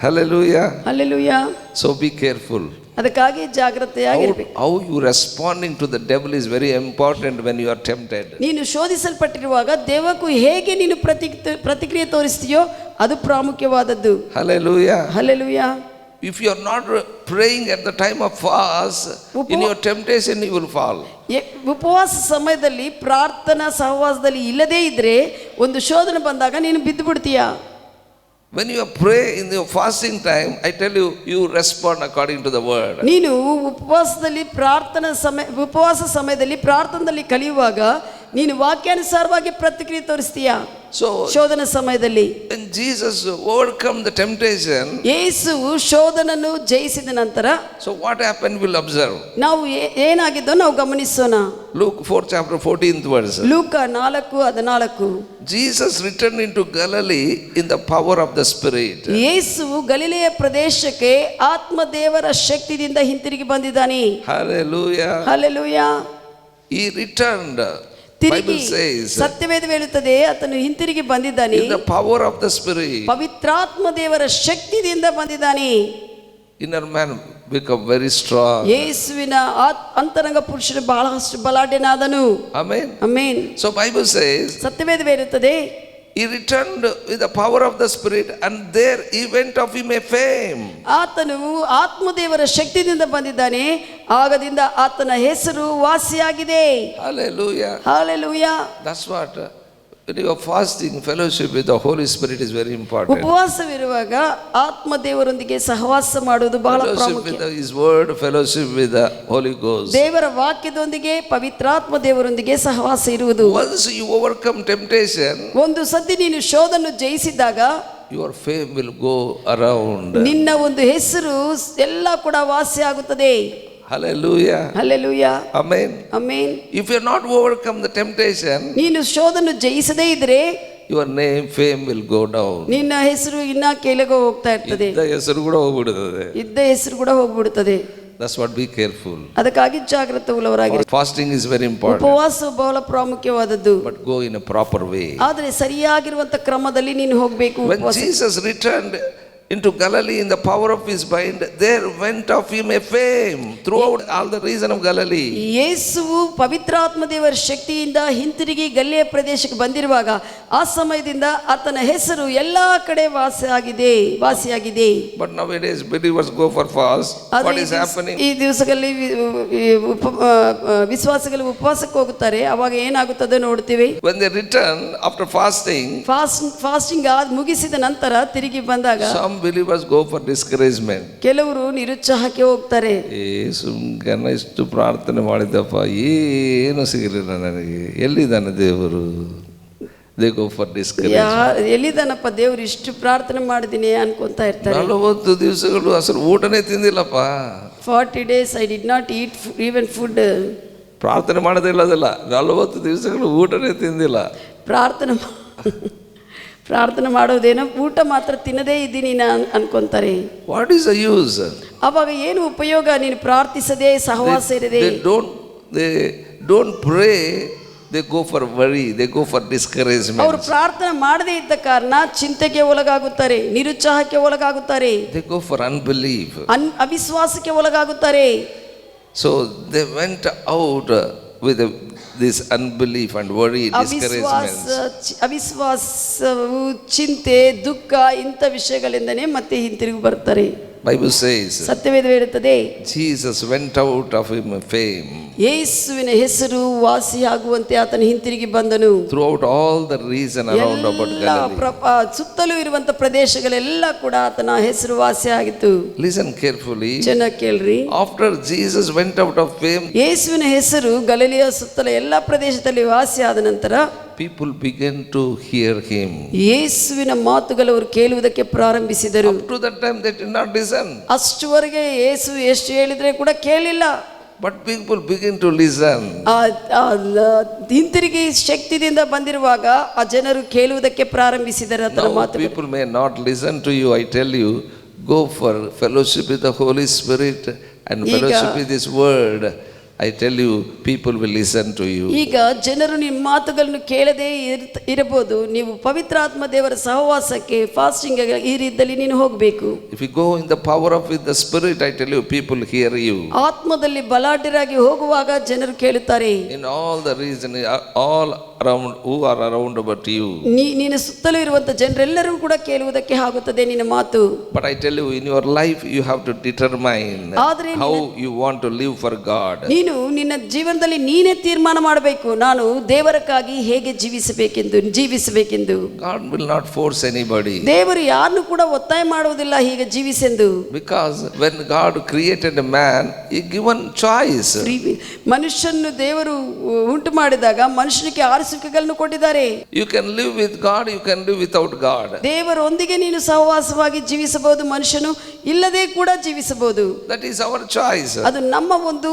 Hallelujah. Hallelujah. So be careful. ಅದಕ್ಕಾಗಿ ಜಾಗೃತೆಯಾಗಿರಬೇಕು. How you responding to the devil is very important when you are tempted. ನೀನು ಶೋಧಿಸಲ್ಪಟ್ಟಿರುವಾಗ ದೇವಕ್ಕೂ ಹೇಗೆ ನೀನು ಪ್ರತಿಕ್ರಿಯೆ ತೋರಿಸ್ತೀಯೋ ಅದು ಪ್ರಾಮುಖ್ಯವಾದದ್ದು. Hallelujah. Hallelujah. If you are not praying at the time of fast, in your temptation you will fall. ಉಪವಾಸ ಸಮಯದಲ್ಲಿ ಪ್ರಾರ್ಥನಾ ಸಹವಾಸದಲ್ಲಿ ಇಲ್ಲದೇ ಇದ್ರೆ ಒಂದು ಶೋಧನೆ ಬಂದಾಗ ನೀನು ಬಿದ್ದು ಬಿಡ್ತೀಯಾ? When you pray in your fasting time, I tell you, you respond according to the word. ನೀನು ಉಪವಾಸದಲ್ಲಿ ಉಪವಾಸ ಸಮಯದಲ್ಲಿ ಪ್ರಾರ್ಥನೆಯಲ್ಲಿ ಕಲಿಯುವಾಗ ನೀನು ವಾಕ್ಯಾನುಸಾರವಾಗಿ ಪ್ರತಿಕ್ರಿಯೆ ತೋರಿಸ್ತೀಯಾ? So ಶೋಧನ ಸಮಯದಲ್ಲಿ when Jesus overcome the temptation, ಯೇಸು ಶೋಧನನ್ನು ಜಯಿಸಿದ ನಂತರ so what happened we'll observe. ನಾವು ಏನಾಗಿದ್ದೋ ನಾವು ಗಮನಿಸೋಣ. Luke 4 chapter 14th verse. ಲೂಕ 4:14. Jesus returned into Galilee in the power of the Spirit. ಯೇಸು ಗಲಿಲೆಯ ಪ್ರದೇಶಕ್ಕೆ ಆತ್ಮದೇವರ ಶಕ್ತಿಯಿಂದ ಹಿಂತಿರುಗಿ ಬಂದಿದ್ದಾನೆ. Hallelujah. ಹಲ್ಲೆಲೂಯಾ. He returned. ತಿರುಗಿ Bible says, ಸತ್ಯವೇದ ಹೇಳುತ್ತದೆ ಆತನು ಹಿಂತಿರುಗಿ ಬಂದಿದ್ದಾನೆ. in the power of the Spirit. ಪವಿತ್ರಾತ್ಮ ದೇವರ ಶಕ್ತಿಯಿಂದ ಬಂದಿದ್ದಾನೆ. Inner man become very strong. ಯೇಸುವಿನ ಅಂತರಂಗ ಪುರುಷನು ಬಹಳಷ್ಟು ಬಲಾಢ್ಯನಾದನು. Amen. Amen. So Bible says, ಸತ್ಯವೇದ ಹೇಳುತ್ತದೆ he returned with the power of the Spirit, and there he went of him a fame. ಆತನು ಆತ್ಮದೇವರ ಶಕ್ತಿಯಿಂದ ಬಂದಿದ್ದಾನೆ, ಆಗದಿಂದ ಆತನ ಹೆಸರು ವಾಸಿಯಾಗಿದೆ. Hallelujah. Hallelujah. That's what When you are fasting, fellowship with the Holy Spirit is very important. ಉಪವಾಸವಿರುವಾಗ ಆತ್ಮ ದೇವರೊಂದಿಗೆ ಸಹವಾಸ ಮಾಡುವುದು ಬಹಳ Fellowship ಪ್ರಾಮುಖ್ಯ. with His Word, fellowship with the Holy Ghost. ದೇವರ ವಾಕ್ಯದೊಂದಿಗೆ ಪವಿತ್ರಾತ್ಮ ದೇವರೊಂದಿಗೆ ಸಹವಾಸ ಇರುವುದು. Once you overcome temptation, ಒಂದು ಸತಿ ನೀನು ಶೋಧನ್ನು ಜಯಿಸಿದಾಗ your fame will go around. ನಿನ್ನ ಒಂದು ಹೆಸರು ಎಲ್ಲ ಕೂಡ ವಾಸಿ ಆಗುತ್ತದೆ. Hallelujah. Hallelujah. Amen. Amen. If you have not overcome the temptation, ನೀನು ಶೋಧನ್ನು ಜಯಿಸದೇ ಇದ್ರೆ your name, fame will go down. ನಿನ್ನ ಹೆಸರು ಇನ್ನ ಕೆಳಗೆ ಹೋಗ್ತಾ ಇರ್ತದೆ. ಇದ್ದ ಹೆಸರು ಕೂಡ ಹೋಗ್ಬಿಡುತ್ತದೆ. ಇದ್ದ ಹೆಸರು ಕೂಡ ಹೋಗ್ಬಿಡುತ್ತದೆ. That's what, be careful. ಅದಕ್ಕಾಗಿ ಜಾಗೃತ ಉಳ್ಳವರಾಗಿರಿ. Fasting is very important. ಉಪವಾಸ ಬಹಳ ಪ್ರಾಮುಖ್ಯವಾದದ್ದು. But go in a proper way. ಆದರೆ ಸರಿಯಾಗಿರುವಂತ ಕ್ರಮದಲ್ಲಿ ನೀನು ಹೋಗಬೇಕು. When Jesus returned into Galilee in the power of his mind, there went of him a fame throughout all the region of Galilee. ಯೇಸುವು ಪವಿತ್ರಾತ್ಮ ದೇವರ ಶಕ್ತಿಯಿಂದ ಹಿಂತಿರುಗಿ ಗಲಿಲೆಯ ಪ್ರದೇಶಕ್ಕೆ ಬಂದಿರುವಾಗ ಆ ಸಮಯದಿಂದ ಆತನ ಹೆಸರು ಎಲ್ಲಾ ಕಡೆ ವಾಸಿಯಾಗಿದೆ. But nowadays believers go for fast. What is happening? ಈ ದಿವಸಗಳಲ್ಲಿ ವಿಶ್ವಾಸಿಗಳು ಉಪವಾಸಕ್ಕೆ ಹೋಗುತ್ತಾರೆ. ಅವಾಗ ಏನಾಗುತ್ತದೆ ನೋಡ್ತೀವಿ. When they return after fasting ಮುಗಿಸಿದ ನಂತರ ತಿರುಗಿ ಬಂದಾಗ some believers go for discouragement. ಕೆಲವರು ನಿರುತ್ಸಾಹಕ್ಕೆ ಹೋಗ್ತಾರೆ. ಸುಮ್ಮನೆ ಇಷ್ಟು ಪ್ರಾರ್ಥನೆ ಮಾಡಿದಪ್ಪ, ಏನು ಸಿಗಲಿಲ್ಲ ನನಗೆ, ಎಲ್ಲಿದ್ದಾನೆ ದೇವರು? They go for discouragement. ಎಲ್ಲಿದ್ದಾನಪ್ಪ ದೇವರು, ಇಷ್ಟು ಪ್ರಾರ್ಥನೆ ಮಾಡಿದ್ದೀನಿ ಅನ್ಕೊಂತಾ ಇರ್ತಾರೆ. 40 ದಿವಸಗಳು ಅಸಲು ಊಟನೇ ತಿಂದಿಲ್ಲಪ್ಪ. 40 days I did not eat even food. ಪ್ರಾರ್ಥನೆ ಮಾಡೋದಿಲ್ಲ ಅದಲ್ಲ, 40 ದಿವಸಗಳು ಊಟನೇ ತಿಂದಿಲ್ಲ. ಪ್ರಾರ್ಥನೆ ಮಾಡೋದೇನೋ, ಊಟ ಮಾತ್ರ ತಿನ್ನದೇ ಇದ್ದೀನಿ ಅನ್ಕೊಂತಾರೆ. What is the use? ಅವಾಗ ಏನು ಉಪಯೋಗ ನೀನು ಪ್ರಾರ್ಥಿಸದೆ ಸಹವಾಸ ಇರದೆ? they don't pray, they go for worry, they go for discouragement. ಅವರು ಪ್ರಾರ್ಥನೆ ಮಾಡದೇ ಇದ್ದ ಕಾರಣ ಚಿಂತೆಗೆ ಒಳಗಾಗುತ್ತಾರೆ, ನಿರುತ್ಸಾಹಕ್ಕೆ ಒಳಗಾಗುತ್ತಾರೆ, they go for unbelief, ಅವಿಶ್ವಾಸಕ್ಕೆ ಒಳಗಾಗುತ್ತಾರೆ. So they went out with this unbelief and worry, discouragement. ಅವಿಶ್ವಾಸವು, ಚಿಂತೆ, ದುಃಖ ಇಂಥ ವಿಷಯಗಳಿಂದನೇ ಮತ್ತೆ ಹಿಂತಿರುಗಿ ಬರ್ತಾರೆ. Bible says, ಸತ್ಯವೇದ ಹೇಳುತ್ತದೆ, Jesus went out of him fame. ಯೇಸುವಿನ ಹೆಸರು ವಾಸಿಯಾಗುವಂತೆ ಆತನ ಹಿಂತಿರುಗಿ ಬಂದನು. Throughout all the region around about Galilee. ಸುತ್ತಲೂ ಇರುವಂತ ಪ್ರದೇಶಗಳೆಲ್ಲ ಕೂಡ ಆತನ ಹೆಸರು ವಾಸಿಯಾಗಿತ್ತು. Listen carefully. ಚೆನ್ನಾಗಿ ಕೇಳ್ರಿ. After Jesus went out of fame, ಯೇಸುವಿನ ಹೆಸರು ಗಲಿಲೆಯ ಸುತ್ತಲ ಎಲ್ಲ ಪ್ರದೇಶದಲ್ಲಿ ವಾಸಿಯಾದ ನಂತರ people began to hear him. ಯೇಸುವಿನ ಮಾತುಗಳು ಅವರು ಕೇಳುವುದಕ್ಕೆ ಪ್ರಾರಂಭಿಸಿದರು. Up to that time they did not listen. ಅಷ್ಟುವರೆಗೆ ಯೇಸು ಎಷ್ಟು ಹೇಳಿದ್ರೆ ಕೂಡ ಕೇಳಿಲ್ಲ. But people begin to listen. ಹಿಂತಿರುಗಿ ಶಕ್ತಿಯಿಂದ ಬಂದಿರುವಾಗ ಆ ಜನರು ಕೇಳುವುದಕ್ಕೆ ಪ್ರಾರಂಭಿಸಿದರು ಆತನ ಮಾತು. People may not listen to you. I tell you, go for fellowship with the Holy Spirit and fellowship with His Word. I tell you, people will listen to you. ಈಗ ಜನರು ನಿಮ್ಮ ಮಾತುಗಳನ್ನು ಕೇಳದೇ ಇರಬಹುದು. ನೀವು ಪವಿತ್ರಾತ್ಮ ದೇವರ ಸಹವಾಸಕ್ಕೆ, ಫಾಸ್ಟಿಂಗ್ ಈ ರೀತಿಯಲ್ಲಿ ನೀನು ಹೋಗಬೇಕು. If you go in the power of with the Spirit, I tell you, people hear you. ಆತ್ಮದಲ್ಲಿ ಬಲಾಢ್ಯರಾಗಿ ಹೋಗುವಾಗ ಜನರು ಕೇಳುತ್ತಾರೆ. In all the region, all around, who are around about you. ನೀನು ಸುತ್ತಲೂ ಇರುವಂತ ಜನರೆಲ್ಲರೂ ಕೂಡ ಕೇಳುವುದಕ್ಕೆ ಆಗುತ್ತದೆ ನಿನ್ನ ಮಾತು. But I tell you, in your life, you have to determine how you want to live for God. ನೀನು ನಿನ್ನ ಜೀವನದಲ್ಲಿ ನೀನೇ ತೀರ್ಮಾನ ಮಾಡಬೇಕು, ನಾನು ದೇವರಕ್ಕಾಗಿ ಹೇಗೆ ಜೀವಿಸಬೇಕೆಂದು. God will not force anybody. ದೇವರು ಯಾರನ್ನು ಕೂಡ ಒತ್ತಾಯ ಮಾಡುವುದಿಲ್ಲ ಹೀಗೆ ಜೀವಿಸೆಂದು. Because when God created a man, He given choice. ಮನುಷ್ಯನು ದೇವರು ಉಂಟು ಮಾಡಿದಾಗ ಮನುಷ್ಯನಿಗೆ ಆರಿಸುವಿಕೆಗಳನ್ನು ಕೊಟ್ಟಿದ್ದಾರೆ. You can live with God, you can live without God. ದೇವರೊಂದಿಗೆ ನೀನು ಸಹವಾಸವಾಗಿ ಜೀವಿಸಬಹುದು, ಮನುಷ್ಯನು ಇಲ್ಲದೆ ಕೂಡ ಜೀವಿಸಬಹುದು. That is our choice. ಅದು ನಮ್ಮ ಒಂದು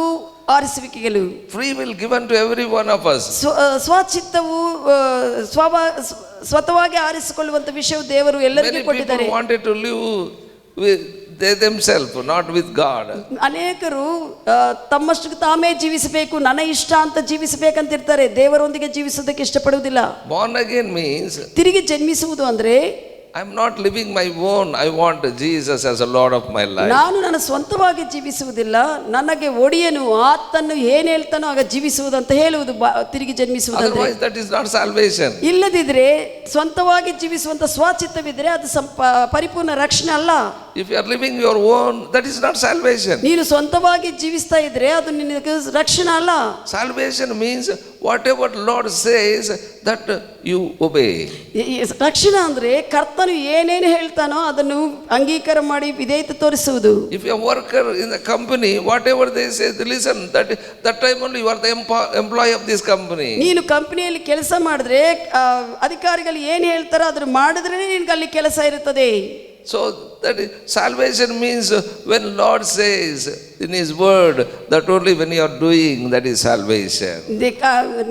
ಆರಿಸುವಿಕೆಗಳು. Free will given to every one of us. ಸ್ವಚಿತ್ತವು ಸ್ವತಃವಾಗಿ ಆರಿಸಿಕೊಳ್ಳುವಂತ ವಿಷಯ ದೇವರು ಎಲ್ಲರಿಗೂ ಕೊಟ್ಟಿದ್ದಾರೆ. Many people wanted to live with they themselves, not with God. ಅನೇಕರು ತಮ್ಮಷ್ಟಕ್ಕೆ ತಾಮೇ ಜೀವಿಸಬೇಕು, ನನ್ನ ಇಷ್ಟ ಅಂತ ಜೀವಿಸಬೇಕಂತ ಇರ್ತಾರೆ, ದೇವರೊಂದಿಗೆ ಜೀವಿಸೋದಕ್ಕೆ ಇಷ್ಟಪಡುವುದಿಲ್ಲ. Born again means ತಿರುಗಿ ಜನ್ಮಿಸುವುದು ಅಂದ್ರೆ I'm not living my own. I want Jesus as a Lord of my life. ನಾನು ನನ್ನ ಸ್ವಂತವಾಗಿ ಜೀವಿಸುವುದಿಲ್ಲ, ನನಗೆ ಒಡೆಯನು ಆತನು ಏನು ಹೇಳ್ತಾನೋ ಆಗ ಜೀವಿಸುವುದು ಅಂತ ಹೇಳುವುದು ತಿರುಗಿ ಜನ್ಮಿಸುವುದು. Otherwise that is not salvation. ಇಲ್ಲದಿದ್ರೆ ಸ್ವಂತವಾಗಿ ಜೀವಿಸುವಂತ ಸ್ವಚಿತ್ತವಿದ್ರೆ ಅದು ಪರಿಪೂರ್ಣ ರಕ್ಷಣೆ ಅಲ್ಲ. If you are living your own, that is not salvation. ನೀನು ಸ್ವಂತವಾಗಿ ಜೀವಿಸ್ತಾ ಇದ್ರೆ ಅದು ನಿನಗೆ ರಕ್ಷಣೆ ಅಲ್ಲ. Salvation means whatever Lord says that you obey. ರಕ್ಷಣೆ ಅಂದ್ರೆ ಕರ್ತನು ಏನೇನು ಹೇಳ್ತಾನೋ ಅದನ್ನು ಅಂಗೀಕಾರ ಮಾಡಿ ವಿಧೇಯತೆ ತೋರಿಸುವುದು. If you are a worker in the company, whatever they say, listen, that time only you are the employee of this company. ನೀನು ಕಂಪನಿಯಲ್ಲಿ ಕೆಲಸ ಮಾಡಿದ್ರೆ ಅಧಿಕಾರಿಗಳು ಏನು ಹೇಳ್ತಾರೋ ಅದನ್ನು ಮಾಡಿದ್ರೆ ನಿನಗೆ ಅಲ್ಲಿ ಕೆಲಸ ಇರುತ್ತದೆ. So that salvation means when Lord says in His word that only when you are doing, that is salvation.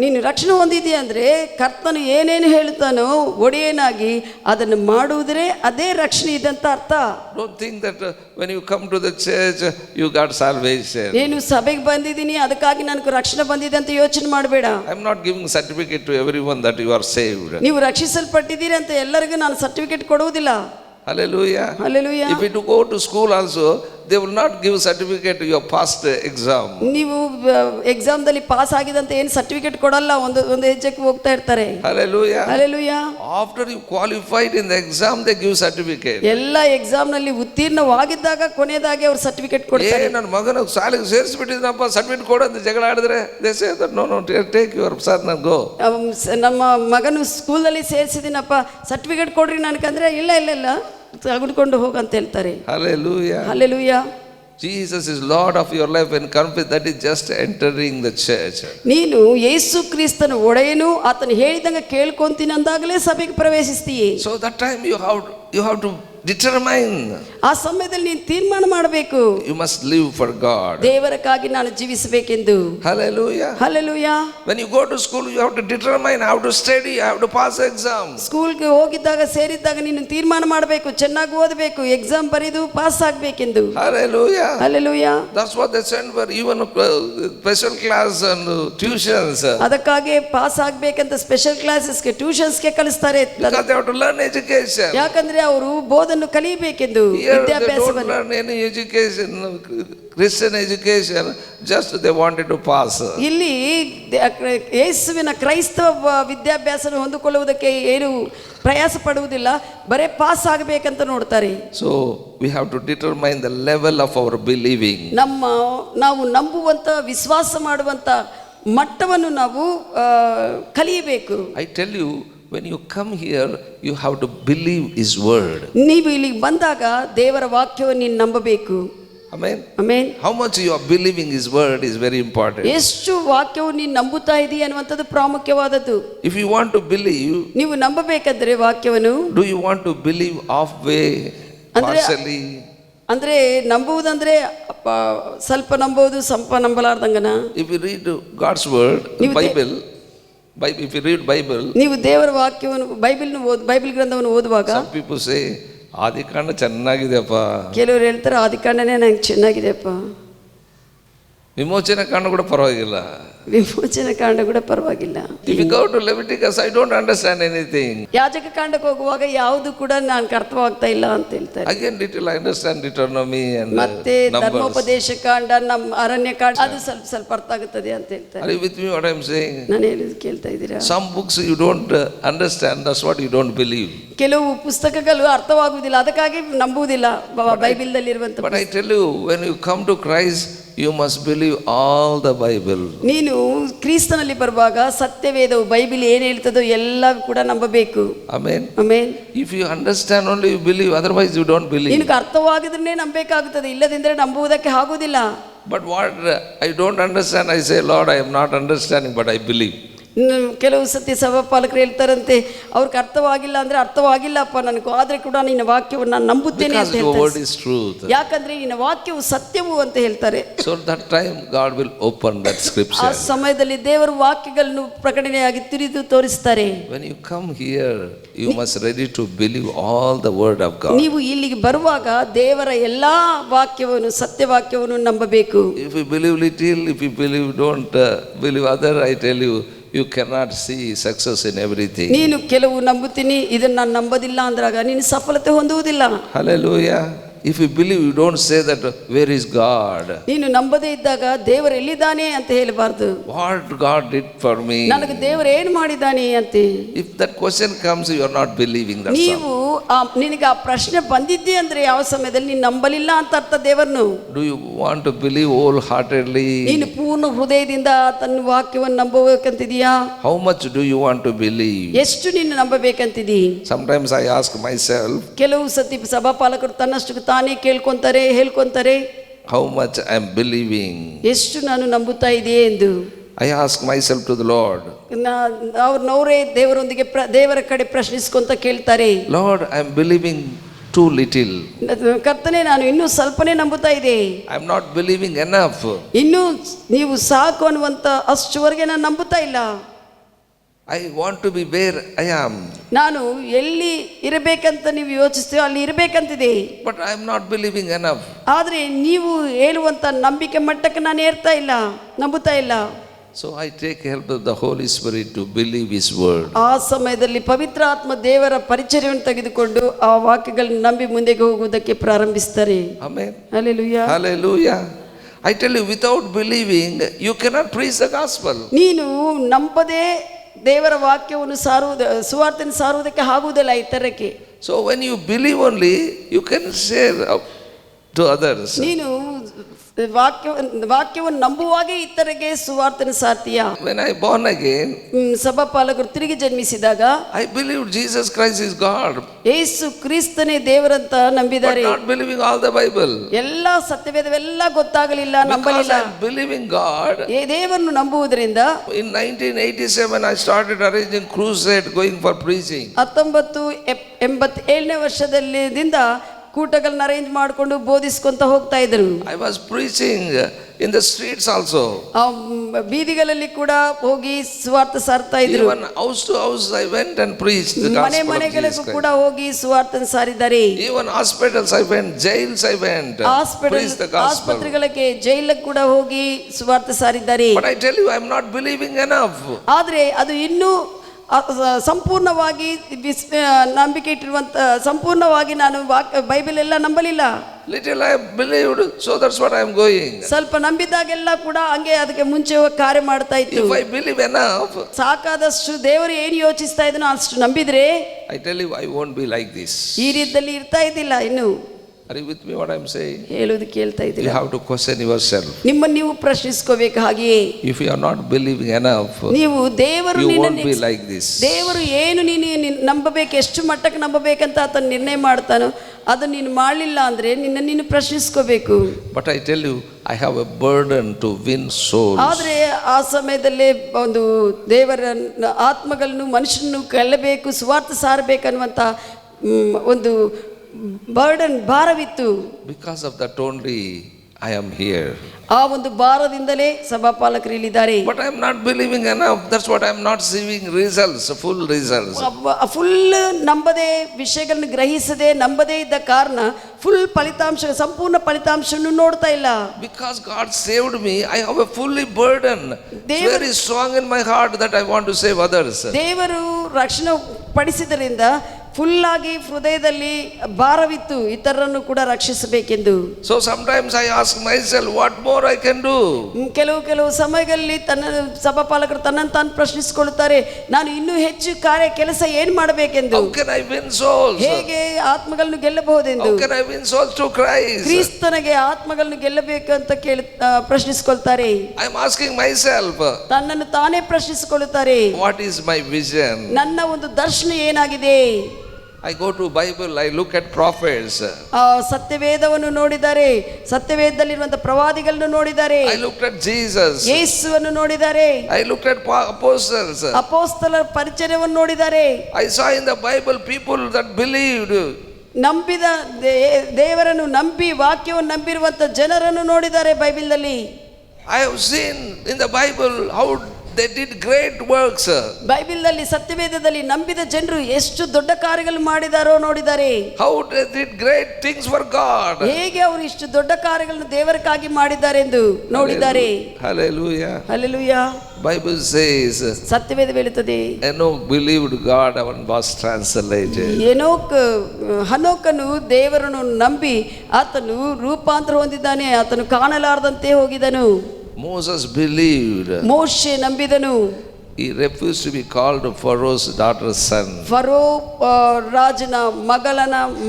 ನೀನು ರಕ್ಷಣೆ ಹೊಂದಿದೀಯ ಅಂದ್ರೆ ಕರ್ತನು ಏನೇನು ಹೇಳ್ತಾನೋ ಒಡೆಯನಾಗಿ ಅದನ್ನು ಮಾಡುವುದೇ ಅದೇ ರಕ್ಷಣೆ ಇದೆ ಅಂತ ಅರ್ಥ. Don't think that when you come to the church you got salvation. ನೀನು ಸಭೆಗೆ ಬಂದಿದ್ದೀನಿ ಅದಕ್ಕಾಗಿ ನನಗೆ ರಕ್ಷಣೆ ಬಂದಿದೆ ಅಂತ ಯೋಚನೆ ಮಾಡಬೇಡ. I am not giving certificate to everyone that you are saved. ನೀವು ರಕ್ಷಿಸಲ್ಪಟ್ಟಿದ್ದೀರಿ ಅಂತ ಎಲ್ಲರಿಗೂ ನಾನು ಸರ್ಟಿಫಿಕೇಟ್ ಕೊಡುವುದಿಲ್ಲ. Hallelujah. Hallelujah. If you go to school also, they will not give certificate to your past exam. ನೀವು ಎಕ್ಸಾಮ್ ದಲ್ಲಿ ಪಾಸ್ ಆಗಿದೆ ಅಂತ ಏನು ಸರ್ಟಿಫಿಕೇಟ್ ಕೊಡಲ್ಲ, ಒಂದು ಹೆಜ್ಜೆಗೆ ಹೋಗ್ತಾ ಇರ್ತಾರೆ. Hallelujah. Hallelujah. After you qualified in the exam, they give certificate. ಎಲ್ಲ ಎಕ್ಸಾಮ್ ನಲ್ಲಿ ಉತ್ತೀರ್ಣವಾಗಿದ್ದಾಗ ಕೊನೆಯದಾಗಿ ಅವರು ಸರ್ಟಿಫಿಕೇಟ್ ಕೊಡ್ತಾರೆ. ನನ್ನ ಮಗನ ಶಾಲೆಗೆ ಸೇರಿಸಿಬಿಟ್ಟಿದ್ನಪ್ಪ ಸರ್ಟಿಫಿಕೇಟ್ ಕೊಡು ಅಂತ ಜಗಳ ಆಡಿದ್ರೆ they say that no take your son and go. ನಮ್ಮ ಮಗನು ಸ್ಕೂಲಲ್ಲಿ ಸೇರಿಸಿದಿನಪ್ಪ ಸರ್ಟಿಫಿಕೇಟ್ ಕೊಡ್ರಿ ನನಗಂದ್ರೆ ಇಲ್ಲ ತೆಗೆದುಕೊಂಡು ಹೋಗಂತ ಹೇಳ್ತಾರೆ. Hallelujah. Hallelujah. Jesus is Lord of your life and confess that is just entering the church. ನೀನು ಯೇಸು ಕ್ರಿಸ್ತನ ಒಡೆಯನು ಆತನು ಹೇಳಿದಂಗೆ ಕೇಳ್ಕೊಂತೀನಿ ಅಂದಾಗಲೇ ಸಭೆಗೆ ಪ್ರವೇಶಿಸ್ತೀಯೇ. So that time you have to determine. ಆ ಸಮಯದಲ್ಲಿ ನೀನು ತೀರ್ಮಾನ ಮಾಡಬೇಕು. You must live for God. ದೇವರಕ್ಕಾಗಿ ನಾನು ಜೀವಿಸಬೇಕೆಂದು. Hallelujah. Hallelujah. When you go to school you have to determine how to study, how to pass exam. ಸ್ಕೂಲ್ಗೆ ಹೋಗಿದ್ದಾಗ ಸೇರಿದ್ದಾಗ ನೀನು ತೀರ್ಮಾನ ಮಾಡಬೇಕು, ಚೆನ್ನಾಗಿ ಓದಬೇಕು, ಎಕ್ಸಾಮ್ ಬರೆದು ಪಾಸ್ ಆಗಬೇಕೆಂದು. Hallelujah. Hallelujah. That's what they send for even special class and tuitions. ಅದಕ್ಕಾಗಿ ಪಾಸ್ ಆಗಬೇಕಂತ ಸ್ಪೆಷಲ್ ಕ್ಲಾಸಸ್ಗೆ ಟ್ಯೂಷನ್ಸ್ಗೆ ಕಳಿಸ್ತಾರೆ. Because they have to learn education. ಯಾಕಂದ್ರೆ ಅವರು ಬೋಧನೆ ಕಲಿಯಬೇಕೆಂದು ವಿದ್ಯಾಭ್ಯಾಸವನ್ನು. They don't learn any education, Christian education, just they wanted to pass. ಇಲ್ಲಿ ಯೇಸುವಿನ ಕ್ರೈಸ್ತವ ವಿದ್ಯಾಭ್ಯಾಸವನ್ನು ಹೊಂದಿಕೊಳ್ಳುವುದಕ್ಕೆ ಏನು ಪ್ರಯಾಸ ಪಡುವುದಿಲ್ಲ, ಬರೇ ಪಾಸ್ ಆಗಬೇಕಂತ ನೋಡ್ತಾರೆ. So we have to determine the level of our believing. ನಾವು ನಂಬುವಂತ ವಿಶ್ವಾಸ ಮಾಡುವಂತ ಮಟ್ಟವನ್ನು ನಾವು ಕಲಿಯಬೇಕು. I tell you, when you come here you have to believe His word. ನೀವು ಇಲ್ಲಿಗೆ ಬಂದಾಗ ದೇವರ ವಾಕ್ಯವನ್ನು ನೀನು ನಂಬಬೇಕು. Amen. Amen. How much you are believing His word is very important. ಎಷ್ಟು ವಾಕ್ಯವನ್ನು ನೀನು ನಂಬುತ್ತಾ ಇದೀಯ ಅನ್ನುವಂಥದ್ದು ಪ್ರಾಮುಖ್ಯವಾದದ್ದು. If you want to believe, ನೀವು ನಂಬಬೇಕಾದ್ರೆ ವಾಕ್ಯವನ್ನು, do you want to believe halfway, partially? ಅಂದ್ರೆ ನಂಬುವುದಂದ್ರೆ ಸ್ವಲ್ಪ ನಂಬುವುದು ಸ್ವಲ್ಪ ನಂಬಲಾರ್ದಂಗನ. If you read God's word, Bible, if you read Bible, ನೀವು ದೇವರ ವಾಕ್ಯವನ್ನು ಬೈಬಲ್ ಗ್ರಂಥವನ್ನು ಓದುವಾಗ some people say ಆದಿಕಾಂಡ ಚೆನ್ನಾಗಿದೆಯಪ್ಪ, ಕೆಲವರು ಹೇಳ್ತಾರೆ ಆದಿಕಾಂಡನೇ ನಂಗೆ ಚೆನ್ನಾಗಿದೆಯಪ್ಪ, ವಿಮೋಚನೆ ಕಾಂಡ ಕೂಡ ಪರವಾಗಿಲ್ಲ, ವಿಮೋಚನೆ ಕಾಂಡ ಕೂಡ ಪರವಾಗಿಲ್ಲ. If you go to Leviticus, I don't understand anything. ಯಾಜಕ ಕಾಂಡಕ್ಕೆ ಹೋಗುವಾಗ ಯಾವುದು ಕೂಡ ನನಗೆ ಅರ್ಥವಾಗ್ತಾ ಇಲ್ಲ ಅಂತ ಹೇಳ್ತಾರೆ. Again little I understand Deuteronomy and ಮತ್ತೆ Numbers. ಧರ್ಮೋಪದೇಶ ಕಾಂಡ, ನಮ್ಮ ಅರಣ್ಯ ಕಾಂಡ ಅದು ಸ್ವಲ್ಪ ಅರ್ಥ ಆಗುತ್ತದೆ ಅಂತ ಹೇಳ್ತಾರೆ. Are you with me what I am saying? ನಾನು ಹೇಳಿದ್ದು ಕೇಳ್ತಾ ಇದ್ದೀರಾ? Some books you don't understand, that's what you don't believe. ಕೆಲವು ಪುಸ್ತಕಗಳು ಅರ್ಥವಾಗುವುದಿಲ್ಲ, ಅದಕ್ಕಾಗಿ ನಂಬುವುದಿಲ್ಲ ಬೈಬಲ್ದಲ್ಲಿ ಇರುವಂತ. But I tell you, when you come to Christ you must believe all the Bible. ನೀನು ಕ್ರಿಸ್ತನಲ್ಲಿ ಬರುವಾಗ ಸತ್ಯವೇದವು ಬೈಬಲ್ ಏನು ಹೇಳ್ತದೋ ಎಲ್ಲ ಕೂಡ ನಂಬಬೇಕು. Amen. Amen. If you understand only you believe, otherwise you don't believe. ನಿನಗೆ ಅರ್ಥವಾಗಿದ್ರೆ ನಂಬಬೇಕಾಗುತ್ತದೆ, ಇಲ್ಲದಿದ್ದರೆ ನಂಬುವುದಕ್ಕೆ ಆಗುವುದಿಲ್ಲ. But what I don't understand, I say, Lord, I am not understanding, but I believe. ಕೆಲವು ಸತಿ ಸಭಾಪಾಲಕರು ಹೇಳ್ತಾರಂತೆ, ಅವ್ರಿಗೆ ಅರ್ಥವಾಗಿಲ್ಲ ಅಂದ್ರೆ ಅರ್ಥವಾಗಿಲ್ಲಪ್ಪ ನನಗೂ, ಆದ್ರೆ ಕೂಡ ನಿನ್ನ ವಾಕ್ಯವನ್ನು ನಾನು ನಂಬುತ್ತೇನೆ ಅಂತ ಹೇಳ್ತಾರೆ. ಯಾಕಂದ್ರೆ ನಿನ್ನ ವಾಕ್ಯವು ಸತ್ಯವು ಅಂತ ಹೇಳ್ತಾರೆ. So that time God will open that scripture. ಆ ಸಮಯದಲ್ಲಿ ದೇವರ ವಾಕ್ಯಗಳನ್ನು ಪ್ರಕಟಣೆಯಾಗಿ ತಿರಿದು ತೋರಿಸ್ತಾರೆ. When you come here you must ready to believe all the word of God. ನೀವು ಇಲ್ಲಿಗೆ ಬರುವಾಗ ದೇವರ ಎಲ್ಲಾ ವಾಕ್ಯವನ್ನು ಸತ್ಯವಾಕ್ಯವನ್ನು ನಂಬಬೇಕು. If you believe little, if you believe don't believe other, I tell you, you cannot see success in everything. ನೀನು ಕೆಲವು ನಂಬುತ್ತೀನಿ, ಇದನ್ನ ನಾನು ನಂಬೋದಿಲ್ಲ ಅಂದ್ರಾಗ ನೀನು ಸಫಲತೆ ಹೊಂದುವುದಿಲ್ಲ. Hallelujah. If you believe, you don't say that, where is God? ನೀನು ನಂಬದೇ ಇದ್ದಾಗ ದೇವರು ಎಲ್ಲಿದ್ದಾನೆ ಅಂತ ಹೇಳಬಾರ್ದು. What God did for me? ನನಗೆ ದೇವರು ಏನು ಮಾಡಿದ್ದಾನೆ ಅಂತ. If that question comes, you are not believing that. ನೀವು ನಿನಗೆ ಆ ಪ್ರಶ್ನೆ ಬಂದಿದ್ದೆ ಅಂದ್ರೆ ಯಾವ ಸಮಯದಲ್ಲಿ ನೀನು ನಂಬಲಿಲ್ಲ ಅಂತ ಅರ್ಥ ದೇವರನ್ನು. Do you want to believe wholeheartedly? ನೀನು ಪೂರ್ಣ ಹೃದಯದಿಂದ ತನ್ನ ವಾಕ್ಯವನ್ನು ನಂಬಬೇಕಂತಿದೀಯಾ? How much do you want to believe? ಎಷ್ಟು ನೀನು ನಂಬಬೇಕಂತಿದಿ? Sometimes I ask myself, ಕೆಲವು ಸತಿ ಸಭಾಪಾಲಕರು ತನ್ನಷ್ಟು ತಾನೇ ಹೇಳ್ಕೊಂತಾರೆ how much I am believing. ಎಷ್ಟು ನಾನು ನಂಬುತ್ತಾ ಇದೆಯೇ ಎಂದು. I ask myself to the Lord. ಅವ್ರನ್ನವರೇ ದೇವರೊಂದಿಗೆ ದೇವರ ಕಡೆ ಪ್ರಶ್ನಿಸ್ಕೊಂತ ಕೇಳ್ತಾರೆ, Lord, I am believing too little. ಕರ್ತನೇ, ನಾನು ಇನ್ನೂ ಸ್ವಲ್ಪನೇ ನಂಬುತ್ತಾ ಇದೆ. I am not believing enough. ಇನ್ನೂ ನೀವು ಸಾಕು ಅನ್ನುವಂತ ಅಷ್ಟುವರೆಗೆ ನಾನು ನಂಬುತ್ತಾ ಇಲ್ಲ. I want to be where I am. ನಾನು ಎಲ್ಲಿ ಇರಬೇಕಂತ ನೀವು ಯೋಚಿಸ್ತೀವೋ ಅಲ್ಲಿ ಇರಬೇಕಂತಿದೆ. But I am not believing enough. ಆದ್ರೆ ನೀವು ಹೇಳುವಂತ ನಂಬಿಕೆ ಮಟ್ಟಕ್ಕೆ ನಾನು ಏರ್ತಾ ಇಲ್ಲ, ನಂಬುತ್ತಾ ಇಲ್ಲ. So I take help of the Holy Spirit to believe His word. ಆ ಸಮಯದಲ್ಲಿ ಪವಿತ್ರ ಆತ್ಮ ದೇವರ ಪರಿಚರ್ಯವನ್ನು ತೆಗೆದುಕೊಂಡು ಆ ವಾಕ್ಯಗಳನ್ನು ನಂಬಿ ಮುಂದೆಗೆ ಹೋಗುವುದಕ್ಕೆ ಪ್ರಾರಂಭಿಸ್ತಾರೆ. Amen. Hallelujah. Hallelujah. I tell you, without believing, you cannot preach the gospel. ನೀನು ನಂಬದೆ ದೇವರ ವಾಕ್ಯವನ್ನು ಸುವಾರ್ತೆಯನ್ನು ಸಾರುವುದಕ್ಕೆ ಆಗುವುದಿಲ್ಲ ಇತರಕ್ಕೆ. So when you believe only, you can share to others. ನೀನು ವಾಕ್ಯವನ್ನು ನಂಬುವಾಗೆ ಇತರರಿಗೆ ಸುವಾರ್ತೆಯನ್ನು ಸಾರ್ತೀಯಾ? When I born again, ಸಭಾಪಾಲಕರು ತಿರುಗಿ ಜನ್ಮಿಸಿದಾಗ I believed Jesus Christ is God. ಯೇಸು ಕ್ರಿಸ್ತನೇ ದೇವರಂತ ನಂಬಿದ್ದಾರೆ. But not believing all the Bible. ಎಲ್ಲ ಸತ್ಯವೇದವೆಲ್ಲ ಗೊತ್ತಾಗಲಿಲ್ಲ, ನಂಬಲಿಲ್ಲ. Because I am believing God. ದೇವರನ್ನು ನಂಬುವುದರಿಂದ In 1987 I started arranging crusade going for preaching. 1987ನೇ ವರ್ಷದಿಂದ ಕೂಟಗಳನ್ನ ಅರೇಂಜ್ ಮಾಡಿಕೊಂಡು ಬೋಧಿಸ್ಕೊಂತ ಹೋಗ್ತಾ ಇದ್ರು. I was preaching in the streets also. ಬೀದಿಗಳಲ್ಲಿ ಕೂಡ ಹೋಗಿ ಸುವಾರ್ತೆ ಸಾರ್ತಾ ಇದ್ರು. Even house to house I went and preached the gospel of Jesus ಮನೆಗಳಿಗೂ Christ. ಕೂಡ ಹೋಗಿ ಸುವಾರ್ತೆಯನ್ನು ಸಾರಿದ್ದಾರೆ. Even hospitals I went, jails I went, preached the gospel. ಆಸ್ಪತ್ರೆಗಳಿಗೆ ಜೈಲಿಗೆ ಕೂಡ ಹೋಗಿ ಸುವಾರ್ತೆ ಸಾರಿದ್ದಾರೆ. But I tell you, I am not believing enough. ಆದ್ರೆ ಅದು ಇನ್ನೂ ಸಂಪೂರ್ಣವಾಗಿ ನಂಬಿಕೆ ಇಟ್ಟಿರುವಂತ ಸಂಪೂರ್ಣವಾಗಿ ನಾನು ಬೈಬಲ್ ಎಲ್ಲ ನಂಬಲಿಲ್ಲ. Little I believed, so that's what I am going. ಸ್ವಲ್ಪ ನಂಬಿದಾಗೆಲ್ಲ ಕೂಡ ಹಂಗೆ ಅದಕ್ಕೆ ಮುಂಚೆ ಹೋಗಿ ಕಾರ್ಯ ಮಾಡ್ತಾ ಇತ್ತು. If I believe enough, ಸಾಕಾದಷ್ಟು ದೇವರು ಏನು ಯೋಚಿಸ್ತಾ ಇದನೋ ಅಷ್ಟು ನಂಬಿದ್ರೆ, I tell you, I won't be like this. ಈ ರೀತಿಯಲ್ಲಿ ಇರ್ತಾ ಇದ್ದಿಲ್ಲ. ಇನ್ನು Are you with me what I am saying? ಹೇಳುವುದು ಕೇಳ್ತಾ You ಇದ್ದೀರಾ? have to question yourself. ನಿಮ್ಮನ್ನು ನೀವು ಪ್ರಶ್ನಿಸ್ಕೋಬೇಕು. ಹಾಗೆಯೇ If you are not believing enough, ನೀವು ದೇವರು you won't be like this. ದೇವರು ಏನು ನೀನು ನಂಬಬೇಕು, ಎಷ್ಟು ಮಟ್ಟಕ್ಕೆ ನಂಬಬೇಕಂತ ಆತನ ನಿರ್ಣಯ ಮಾಡ್ತಾನೋ ಅದು ನೀನು ಮಾಡಲಿಲ್ಲ ಅಂದ್ರೆ ನೀನು ಪ್ರಶ್ನಿಸ್ಕೋಬೇಕು. But I tell you, I have a burden to win souls. ಆದರೆ ಆ ಸಮಯದಲ್ಲೇ ಒಂದು ದೇವರ ಆತ್ಮಗಳನ್ನು ಮನುಷ್ಯನನ್ನು ಗೆಲ್ಲಬೇಕು, ಸುವಾರ್ತೆ ಸಾರಬೇಕನ್ನುವಂಥ ಒಂದು ಭಾರವಿತ್ತು. Because of that only I am here. ಆ ಒಂದು ಭಾರದಿಂದಲೇ ಸಭಾಪಾಲಕರು ಇಲ್ಲಿದ್ದಾರೆ. But I am not believing enough. That's what I am not seeing results, full results. Full ನಂಬದೆ ವಿಷಯಗಳನ್ನು ಗ್ರಹಿಸದೆ ನಂಬದೇ ಇದ್ದ ಕಾರಣ ಸಂಪೂರ್ಣ ಫಲಿತಾಂಶವನ್ನು ನೋಡ್ತಾ ಇಲ್ಲ. Because God saved me, I have a fully burden. It's very strong in my heart that I want to save others. ದೇವರು ರಕ್ಷಣೆ ಪಡಿಸಿದರಿಂದ ಫುಲ್ ಆಗಿ ಹೃದಯದಲ್ಲಿ ಭಾರವಿತ್ತು ಇತರರನ್ನು ಕೂಡ ರಕ್ಷಿಸಬೇಕೆಂದು. So sometimes I ask myself, what more I can do? ಕೆಲವು ಸಮಯಗಳಲ್ಲಿ ಸಭಾಪಾಲಕರು ತನ್ನನ್ನು ತಾನು ಪ್ರಶ್ನಿಸಿಕೊಳ್ಳುತ್ತಾರೆ, ನಾನು ಇನ್ನೂ ಹೆಚ್ಚು ಕೆಲಸ ಏನು ಮಾಡಬೇಕೆಂದು. How can I win souls? ಹೇಗೆ ಆತ್ಮಗಳನ್ನು ಗೆಲ್ಲಬಹುದೆಂದು. How can I win souls to Christ? ಕ್ರಿಸ್ತನಿಗೆ ಆತ್ಮಗಳನ್ನು ಗೆಲ್ಲಬೇಕು ಅಂತ ಪ್ರಶ್ನಿಸಿಕೊಳ್ತಾರೆ. I am asking myself, ತನ್ನನ್ನು ತಾನೇ ಪ್ರಶ್ನಿಸಿಕೊಳ್ಳುತ್ತಾರೆ, what is my vision? ನನ್ನ ಒಂದು ದರ್ಶನ ಏನಾಗಿದೆ. I go to Bible, I look at prophets. ಸತ್ಯವೇದವನ್ನು ನೋಡಿದ್ದಾರೆ, ಸತ್ಯವೇದದಲ್ಲಿರುವಂತಹ ಪ್ರವಾದಿಗಳನ್ನು ನೋಡಿದ್ದಾರೆ. I looked at Jesus. ಯೇಸುವನ್ನು ನೋಡಿದ್ದಾರೆ. I looked at apostles. ಅಪೊಸ್ತಲರ ಪರಿಚಯವನ್ನು ನೋಡಿದ್ದಾರೆ. I saw in the Bible people that believed. ನಂಬಿದ ದೇವರನ್ನು ನಂಬಿ ವಾಕ್ಯವನ್ನು ನಂಬಿರುವಂತ ಜನರನ್ನು ನೋಡಿದ್ದಾರೆ ಬೈಬಲ್ನಲ್ಲಿ. I have seen in the Bible how They did great works. ಬೈಬಲ್ನಲ್ಲಿ ಸತ್ಯವೇದದಲ್ಲಿ ನಂಬಿದ ಜನರು ಎಷ್ಟು ದೊಡ್ಡ ಕಾರ್ಯಗಳು ಮಾಡಿದಾರೋ ನೋಡಿದ್ದಾರೆ. How they did great things for God. ಹೇಗೆ ಅವರು ಇಷ್ಟು ದೊಡ್ಡ ಕಾರ್ಯಗಳನ್ನು ದೇವರಿಗಾಗಿ ಮಾಡಿದ್ದಾರೆ ಎಂದು ನೋಡಿದ್ದಾರೆ. Hallelujah. ಹಲ್ಲೆಲೂಯಾ. Bible says ಸತ್ಯವೇದ ಹೇಳುತ್ತದೆ, Enoch believed God and was translated. ಹನೋಕನು ದೇವರನ್ನು ನಂಬಿ ಆತನು ರೂಪಾಂತರ ಹೊಂದಿದ್ದಾನೆ, ಆತನು ಕಾಣಲಾರದಂತೆ ಹೋಗಿದನು. Moses believed. ಮೋಶೆ ನಂಬಿದನು. He refused to be called Pharaoh's daughter's son. Furrow ರಾಜನ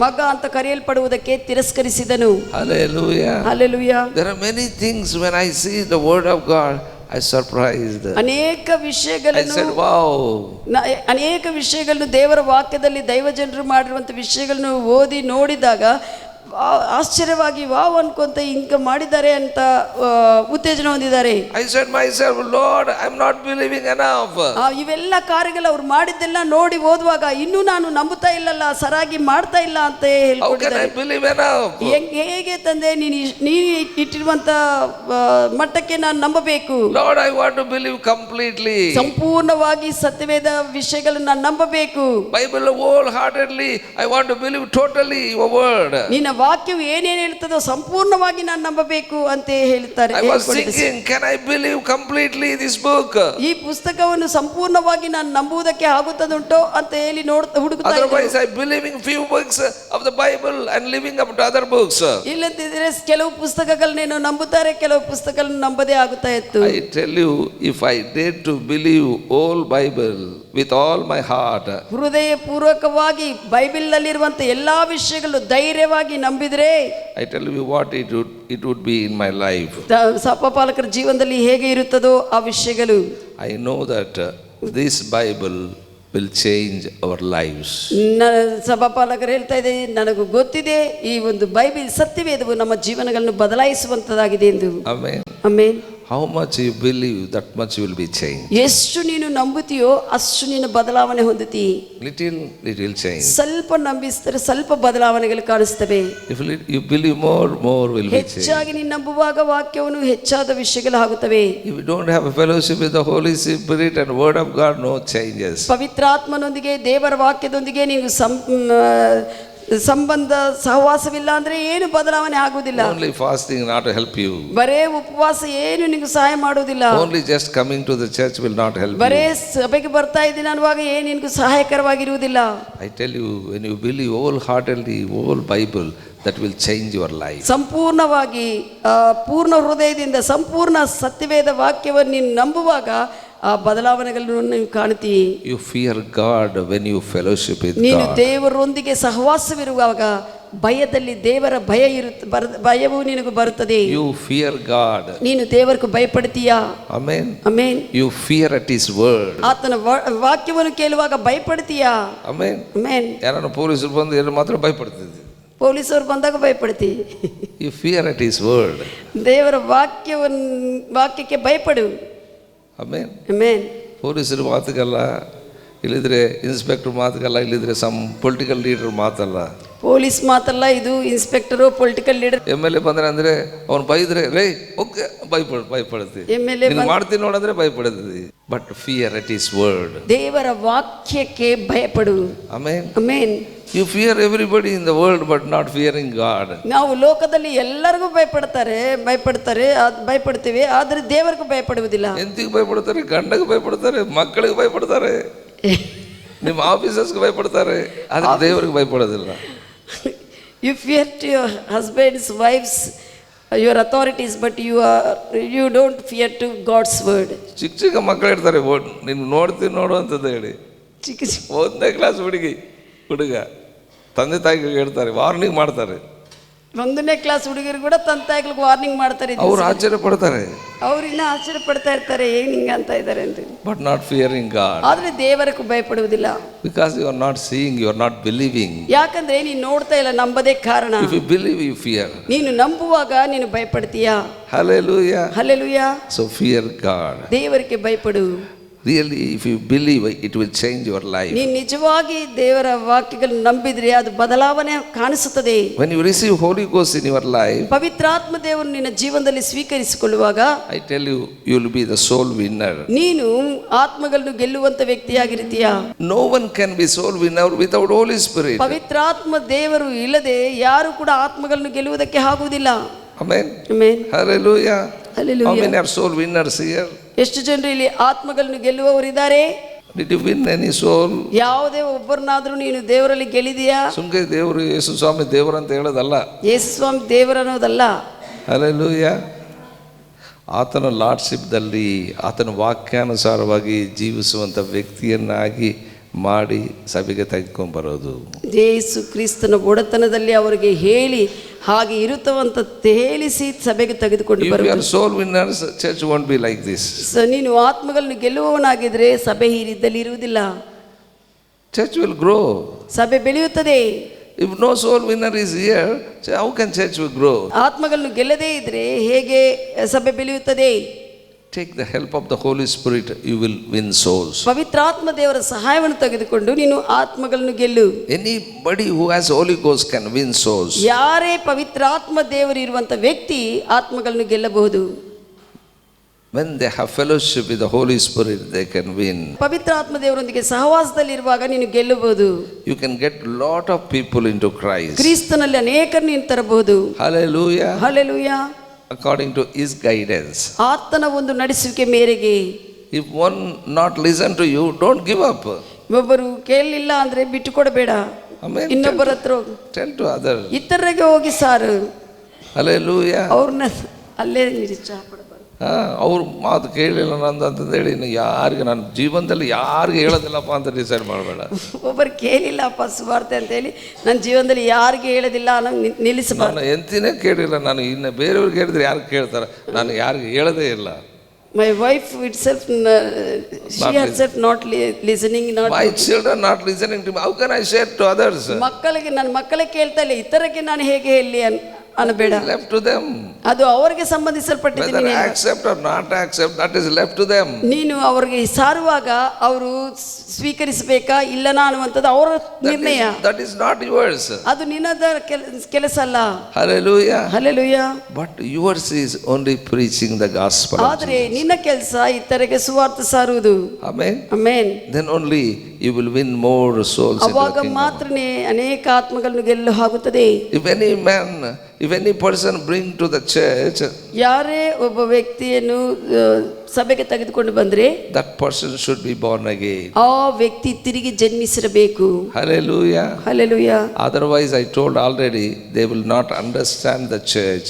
ಮಗ ಅಂತ ಕರೆಯಲ್ಪಡುವುದಕ್ಕೆ ತಿರಸ್ಕರಿಸಿದನು. Hallelujah. Hallelujah. There are many things when I see the word of God, I surprised. ಅನೇಕ ವಿಷಯಗಳನ್ನು I said, wow. ಅನೇಕ ವಿಷಯಗಳನ್ನು ದೇವರ ವಾಕ್ಯದಲ್ಲಿ ದೈವಜನರು ಮಾಡಿರುವಂಥ ವಿಷಯಗಳನ್ನು ಓದಿ ನೋಡಿದಾಗ ಆಶ್ಚರ್ಯವಾಗಿ ವಾವ್ ಅನ್ಕೊಂತ ಹಿಂಗ ಮಾಡಿದ್ದಾರೆ ಅಂತ ಉತ್ತೇಜನ ಹೊಂದಿದ್ದಾರೆ. I said myself, Lord, I'm not believing enough. ಇವೆಲ್ಲ ಕಾರ್ಯಗಳು ಅವ್ರು ಮಾಡಿದ್ದೆಲ್ಲ ನೋಡಿ ಓದುವಾಗ ಇನ್ನೂ ನಾನು ನಂಬುತ್ತಾ ಇಲ್ಲಲ್ಲ, ಸರಾಗಿ ಮಾಡ್ತಾ ಇಲ್ಲ ಅಂತ ಹೇಳ್ಕೊಂಡಿದ್ದಾರೆ. How can I believe enough? ಹೇಗೆ ತಂದೆ ನೀನು ಇಟ್ಟಿರುವಂತ ಮಟ್ಟಕ್ಕೆ ನಾನು ನಂಬಬೇಕು? Lord, I want to believe completely. ಸಂಪೂರ್ಣವಾಗಿ ಸತ್ಯವೇದ ವಿಷಯಗಳನ್ನು ನಾನು ನಂಬಬೇಕು. Bible wholeheartedly, I want to believe totally your word. ನಿನ್ನ ವಾಕ್ಯವು ಏನೇನು ಹೇಳ್ತದೋ ಸಂಪೂರ್ಣವಾಗಿ ನಾನು ನಂಬಬೇಕು ಅಂತ ಹೇಳ್ತಾರೆ. I was thinking, can I believe completely this book? ಈ ಪುಸ್ತಕವನ್ನು ಸಂಪೂರ್ಣವಾಗಿ ನಾನು ನಂಬುವುದಕ್ಕೆ ಆಗುತ್ತದುಂಟೋ ಅಂತ ಹೇಳಿ ಹುಡುಕುತ್ತಾ ಇದ್ದೆ. Otherwise I believing few books of the Bible and living up to other books. ಇಲ್ಲದಿದ್ದರೆ ಕೆಲವು ಪುಸ್ತಕಗಳನ್ನೇನೋ ನಂಬುತ್ತಾರೆ, ಕೆಲವು ಪುಸ್ತಕಗಳನ್ನು ನಂಬದೇ ಆಗುತ್ತಾ ಇತ್ತು. I tell you, if I dare to believe all Bible with all my heart, ಹೃದಯ ಪೂರ್ವಕವಾಗಿ ಬೈಬಲ್ ನಲ್ಲಿರುವಂತ ಎಲ್ಲಾ ವಿಷಯಗಳು ಧೈರ್ಯವಾಗಿ ನಂಬಿದ್ರೆ, I tell you what it would be in my life. ಸಭಾಪಾಲಕರ ಜೀವನದಲ್ಲಿ ಹೇಗೆ ಇರುತ್ತದೋ ಆ ವಿಷಯಗಳು. I know that this Bible will change our lives. ಸಭಾಪಾಲಕರು ಹೇಳ್ತಾ ಇದೆ, ನನಗೂ ಗೊತ್ತಿದೆ ಈ ಒಂದು ಬೈಬಲ್ ಸತ್ಯವೇದವು ನಮ್ಮ ಜೀವನಗಳನ್ನು ಬದಲಾಯಿಸುವಂತದಾಗಿದೆ ಎಂದು. Amen. Amen. How much you believe, that much you will be changed. ಎಷ್ಟು ನೀನು ನಂಬುತ್ತೀಯೋ ಅಷ್ಟು ನೀನು ಬದಲಾವಣೆ ಹೊಂದುತ್ತೀ. Little change. ಸ್ವಲ್ಪ ನಂಬಿಸಿದರೆ ಸ್ವಲ್ಪ ಬದಲಾವಣೆಗಳು ಕಾಣಿಸ್ತವೆ. If you believe more will be changed. ಹೆಚ್ಚಾಗಿ ನೀನು ನಂಬುವಾಗ ವಾಕ್ಯವನ್ನು ಹೆಚ್ಚಾದ ವಿಷಯಗಳು ಆಗುತ್ತವೆ. If you don't have a fellowship with the Holy Spirit and Word of God, no changes. ಪವಿತ್ರಾತ್ಮನೊಂದಿಗೆ ದೇವರ ವಾಕ್ಯದೊಂದಿಗೆ ನೀವು ಸಂಬಂಧ ಸಹವಾಸವಿಲ್ಲ ಅಂದ್ರೆ ಏನು ಬದಲಾವಣೆ ಆಗುವುದಿಲ್ಲ. Only fasting not to help you. ಬರೇ ಉಪವಾಸ ಏನು ನಿಮಗೆ ಸಹಾಯ ಮಾಡುವುದಿಲ್ಲ. Only just coming to the church will not help you. ಬರೇ ಸಭೆಗೆ ಬರ್ತಾ ಇದ್ದೀನಿ ಅನ್ನುವಾಗ ಏನು ನಿನಗೆ ಸಹಾಯಕರವಾಗಿರುವುದಿಲ್ಲ. I tell you, when you believe wholeheartedly whole Bible, that will change your life. ಸಂಪೂರ್ಣವಾಗಿ ಪೂರ್ಣ ಹೃದಯದಿಂದ ಸಂಪೂರ್ಣ ಸತ್ಯವೇದ ವಾಕ್ಯವನ್ನು ನೀನು ನಂಬುವಾಗ ಆ ಬದಲಾವಣೆಗಳನ್ನು ನೀವು ಕಾಣುತ್ತೀ. You fear God when you fellowship with God. ನೀನು ದೇವರೊಂದಿಗೆ ಸಹವಾಸವಿರುವಾಗ ಭಯದಲ್ಲಿ ದೇವರ ಭಯವು ನಿನಗೆ ಬರುತ್ತದೆ. You fear God. ನೀನು ದೇವರಿಗೆ ಭಯಪಡ್ತೀಯಾ? Amen. Amen. You fear at His word. ಆತನ ವಾಕ್ಯವನ್ನು ಕೇಳುವಾಗ ಭಯಪಡ್ತೀಯಾ? Amen. Amen. ಯಾರನ್ನು ಪೊಲೀಸರು ಬಂದು ಏನು ಮಾತ್ರ ಭಯಪಡ್ತಿದ್ದೆ. ಪೊಲೀಸರು ಬಂದಾಗ ಭಯಪಡ್ತಿ. You fear at His word. ದೇವರ ವಾಕ್ಯಕ್ಕೆ ಭಯಪಡು. Amen. Amen. ಪೊಲೀಸರು ಮಾತುಗಲ್ಲ, ಇಲ್ಲಿದ್ರೆ ಇನ್ಸ್ಪೆಕ್ಟರ್ ಮಾತುಗಲ್ಲ, ಇಲ್ಲಿದ್ರೆ ಸಮ್ ಪೊಲಿಟಿಕಲ್ ಲೀಡರ್ ಮಾತಲ್ಲ. ಪೊಲೀಸ್ ಮಾತಲ್ಲ, ಇದು ಇನ್ಸ್ಪೆಕ್ಟರು ಪೊಲಿಟಿಕಲ್ ಲೀಡರ್. MLA ಬಂದ್ರೆ ಅಂದ್ರೆ ಅವ್ನು ಬೈದ್ರೆ ರೇ ಓಕೆ ಭಯಪಡ್ತಿ. MLA ಮಾಡ್ತೀನಿ ನೋಡಂದ್ರೆ ಭಯಪಡ್ತೀವಿ. But fear at His word. ದೇವರ ವಾಕ್ಯಕ್ಕೆ ಭಯಪಡು. Amen. Amen. You fear everybody in the world but not fearing God. ನಾವು ಲೋಕದಲ್ಲಿ ಎಲ್ಲರಿಗೂ ಭಯಪಡ್ತೇವೆ, ಆದರೆ ದೇವರಿಗೂ ಭಯಪಡುವುದಿಲ್ಲ. ಎಂತಿಗೆ ಭಯಪಡ್ತಾರೆ? ಗಂಡಗೆ ಭಯಪಡ್ತಾರೆ, ಮಕ್ಕಳಿಗೆ ಭಯಪಡ್ತಾರೆ, ನಿಮ್ಮ ಆಫೀಸರ್ಸ್ಗೆ ಭಯಪಡ್ತಾರೆ, ಆದ್ರೆ ದೇವರಿಗೆ ಭಯಪಡೋದಿಲ್ಲ. You fear to your husbands, wives, your authorities, but you don't fear to God's word. ಚಿಕ್ಕ ಮಕ್ಕಳು ಇರ್ತಾರೆ, ನೀನು ನೋಡು ಅಂತಂದು ಹೇಳಿ, ಚಿಕ್ಕ 1ನೇ ಕ್ಲಾಸ್ ಹುಡುಗ ತಂದೆ ತಾಯಿಗೆ ಹೇಳ್ತಾರೆ, ವಾರ್ನಿಂಗ್ ಮಾಡ್ತಾರೆ. 1ನೇ ಕ್ಲಾಸ್ ಹುಡುಗರು ಕೂಡ ತಂದೆ ತಾಯಿಗಳಿಗೆ ವಾರ್ನಿಂಗ್ ಮಾಡ್ತಾರೆ. ಅವ್ರು ಆಶ್ಚರ್ಯ ಪಡ್ತಾರೆ, ಅವ್ರಿನ್ನ ಆಶ್ಚರ್ಯ ಪಡ್ತಾ ಇರ್ತಾರೆ, ಏನ್ ಹಿಂಗ ಅಂತ ಇದ್ದಾರೆ ಅಂತ. But not fearing God. ಆದ್ರೆ ದೇವರಕ್ಕೂ ಭಯಪಡುವುದಿಲ್ಲ. Because you are not seeing, you are not believing. ಯಾಕಂದ್ರೆ ನೀನು ನೋಡ್ತಾ ಇಲ್ಲ, ನಂಬದೇ ಕಾರಣ. If you believe you fear. ನೀನು ನಂಬುವಾಗ ನೀನು ಭಯಪಡ್ತೀಯಾ? Hallelujah. Hallelujah. So fear God. ದೇವರಿಗೆ ಭಯಪಡು. really, if you believe, it will change your life. ನೀನು ನಿಜವಾಗಿ ದೇವರ ವಾಕ್ಯಗಳನ್ನು ನಂಬಿದ್ರೆ ಅದು ಬದಲಾವಣೆ ಕಾಣಿಸುತ್ತದೆ. When you receive Holy Ghost in your life, ಪವಿತ್ರಾತ್ಮ ದೇವರು ನಿನ್ನ ಜೀವನದಲ್ಲಿ ಸ್ವೀಕರಿಸಿಕೊಳ್ಳುವಾಗ, I tell you, you will be the soul winner. ನೀನು ಆತ್ಮಗಳನ್ನು ಗೆಲ್ಲುವಂತ ವ್ಯಕ್ತಿಯಾಗಿರ್ತೀಯ. No one can be soul winner without Holy Spirit. ಪವಿತ್ರಾತ್ಮ ದೇವರು ಇಲ್ಲದೆ ಯಾರು ಕೂಡ ಆತ್ಮಗಳನ್ನು ಗೆಲ್ಲುವುದಕ್ಕೆ ಆಗುವುದಿಲ್ಲ. Amen. Amen. Hallelujah. Hallelujah. How many are soul winners here? ಎಷ್ಟು ಜನರು ಇಲ್ಲಿ ಆತ್ಮಗಳನ್ನು ಗೆಲ್ಲುವವರಿದ್ದಾರೆ? Did you win any soul? ಯಾವುದೇ ಒಬ್ಬರನ್ನಾದ್ರೂ ನೀನು ದೇವರಲ್ಲಿ ಗೆಲ್ಲಿದೆಯಾ? ಸುಮ್ಕೆ ದೇವರು ಯೇಸು ಸ್ವಾಮಿ ದೇವರು ಅಂತ ಹೇಳೋದಲ್ಲ. ಯೇಸು ಸ್ವಾಮಿ ದೇವರು ಅನ್ನೋದಲ್ಲ. Hallelujah. ಆತನ ಲಾರ್ಡ್ಶಿಪ್ದಲ್ಲಿ ಆತನ ವಾಕ್ಯಾನುಸಾರವಾಗಿ ಜೀವಿಸುವಂಥ ವ್ಯಕ್ತಿಯನ್ನಾಗಿ ಮಾಡಿ ಸಭೆಗೆ ತೆಗೆದುಕೊಂಡ್ಬರೋದು. ಯೇಸು ಕ್ರಿಸ್ತನ ಒಡೆತನದಲ್ಲಿ ಅವರಿಗೆ ಹೇಳಿ ಹಾಗೆ ಇರುತ್ತವಂತ ಹೇಳಿಸಿ ಸಭೆಗೆ ತೆಗೆದುಕೊಂಡು ಬರುವುದು. Soul winners church won't be like this. ನೀನು ಆತ್ಮಗಳನ್ನು ಗೆಲ್ಲುವವನಾಗಿದ್ರೆ ಸಭೆ ಈ ರೀತಿಯಲ್ಲಿ ಇರುವುದಿಲ್ಲ. Church will grow. ಸಭೆ ಬೆಳೆಯುತ್ತದೆ. If no soul winner is here, how can church will grow? ಆತ್ಮಗಳನ್ನು ಗೆಲ್ಲದೇ ಇದ್ರೆ ಹೇಗೆ ಸಭೆ ಬೆಳೆಯುತ್ತದೆ? Take the help of the Holy Spirit, you will win souls. ಪವಿತ್ರಾತ್ಮ ದೇವರ ಸಹಾಯವನ್ನು ತೆಗೆದುಕೊಂಡು ನೀನು ಆತ್ಮಗಳನ್ನು ಗೆಲ್ಲು. Anybody who has Holy Ghost can win souls. ಯಾರೇ ಪವಿತ್ರಾತ್ಮ ದೇವರು ಇರುವಂತ ವ್ಯಕ್ತಿ ಆತ್ಮಗಳನ್ನು ಗೆಲ್ಲಬಹುದು. When they have fellowship with the Holy Spirit, they can win. ಪವಿತ್ರಾತ್ಮ ದೇವರೊಂದಿಗೆ ಸಹವಾಸದಲ್ಲಿ ಇರುವಾಗ ನೀನು ಗೆಲ್ಲಬಹುದು. You can get lot of people into Christ. ಕ್ರಿಸ್ತನಲ್ಲಿ ಅನೇಕರನ್ನು ನೀನು ತರಬಹುದು. Hallelujah. Hallelujah. According to His guidance. ಆತನ ಒಂದು ನಡೆಸುವಿಕೆ ಮೇರೆಗೆ. If one not listen to you, don't give up. ಒಬ್ಬರು ಕೇಳಲಿಲ್ಲ ಅಂದ್ರೆ ಬಿಟ್ಟು ಕೊಡಬೇಡ. Amen. ಇನ್ನೊಬ್ಬರ ಹತ್ರ Tell to others. ಇತರರಿಗೆ ಹೋಗಿ ಸಾರು. Hallelujah. ಅವ್ರನ್ನ ಅಲ್ಲೇ ನಿರೀಕ್ಷೆ ಪಡಬಾರದು. ಅವ್ರ ಮಾತು ಕೇಳಲಿಲ್ಲ ನಂದು ಅಂತಂದೇಳಿ ಯಾರಿಗೆ ನನ್ನ ಜೀವನದಲ್ಲಿ ಯಾರಿಗೆ ಹೇಳೋದಿಲ್ಲಪ್ಪ ಅಂತ ಡಿಸೈಡ್ ಮಾಡಬೇಡ. ಒಬ್ಬರು ಕೇಳಿಲ್ಲಪ್ಪ ಸುವಾರ್ತೆ ಅಂತ ಹೇಳಿ ನನ್ನ ಜೀವನದಲ್ಲಿ ಯಾರಿಗೆ ಹೇಳೋದಿಲ್ಲ ಅನ್ನೋ ನಿಲ್ಲಿಸಬಾರ್ದು. ನಾನು ಎಂತಿನೇ ಕೇಳಿಲ್ಲ, ನಾನು ಇನ್ನು ಬೇರೆಯವ್ರಿಗೆ ಹೇಳಿದ್ರೆ ಯಾರು ಕೇಳ್ತಾರೆ, ನಾನು ಯಾರಿಗೆ ಹೇಳೋದೇ ಇಲ್ಲ. My wife itself, she herself not listening, not. My children not listening to me. How can I share to others? ಮಕ್ಕಳಿಗೆ ನನ್ನ ಮಕ್ಕಳೇ ಕೇಳ್ತಾ ಇಲ್ಲ, ಇತರಕ್ಕೆ ನಾನು ಹೇಗೆ ಹೇಳಲಿ ಅನ್ನಬೇಡ. Left to them. ಅದು ಅವರಿಗೆ ಸಂಬಂಧಿಸಲ್ಪಟ್ಟಿದೆ. Whether accept or not accept, that is left to them. ನೀನು ಅವರಿಗೆ ಸಾರುವಾಗ ಅವರು ಸ್ವೀಕರಿಸಬೇಕಾ ಇಲ್ಲನಾ ಅನ್ನುವಂಥದ್ದು ಅವರ ನಿರ್ಣಯ. That is not yours. ಅದು ನಿನ್ನದ ಕೆಲಸ ಅಲ್ಲ. Hallelujah. Hallelujah. But yours is only preaching the gospel. ಆದರೆ ನಿನ್ನ ಕೆಲಸ ಇತರರಿಗೆ ಸುವಾರ್ತೆ ಸಾರುವುದು. Amen. Amen. Then only you will win more souls into the ಅವಾಗ kingdom. ಮಾತ್ರನೇ ಅನೇಕ ಆತ್ಮಗಳನ್ನು ಗೆಲ್ಲಲು ಆಗುತ್ತದೆ. If any person bring to the church, ಯಾರೇ ಒಬ್ಬ ವ್ಯಕ್ತಿಯನ್ನು ಸಭೆಗೆ ತೆಗೆದುಕೊಂಡು ಬಂದ್ರೆ that person should be born again. ಆ ವ್ಯಕ್ತಿ ತಿರುಗಿ ಜನ್ಮಿಸಿರಬೇಕು. Hallelujah. Hallelujah. Otherwise, I told already, they will not understand the church.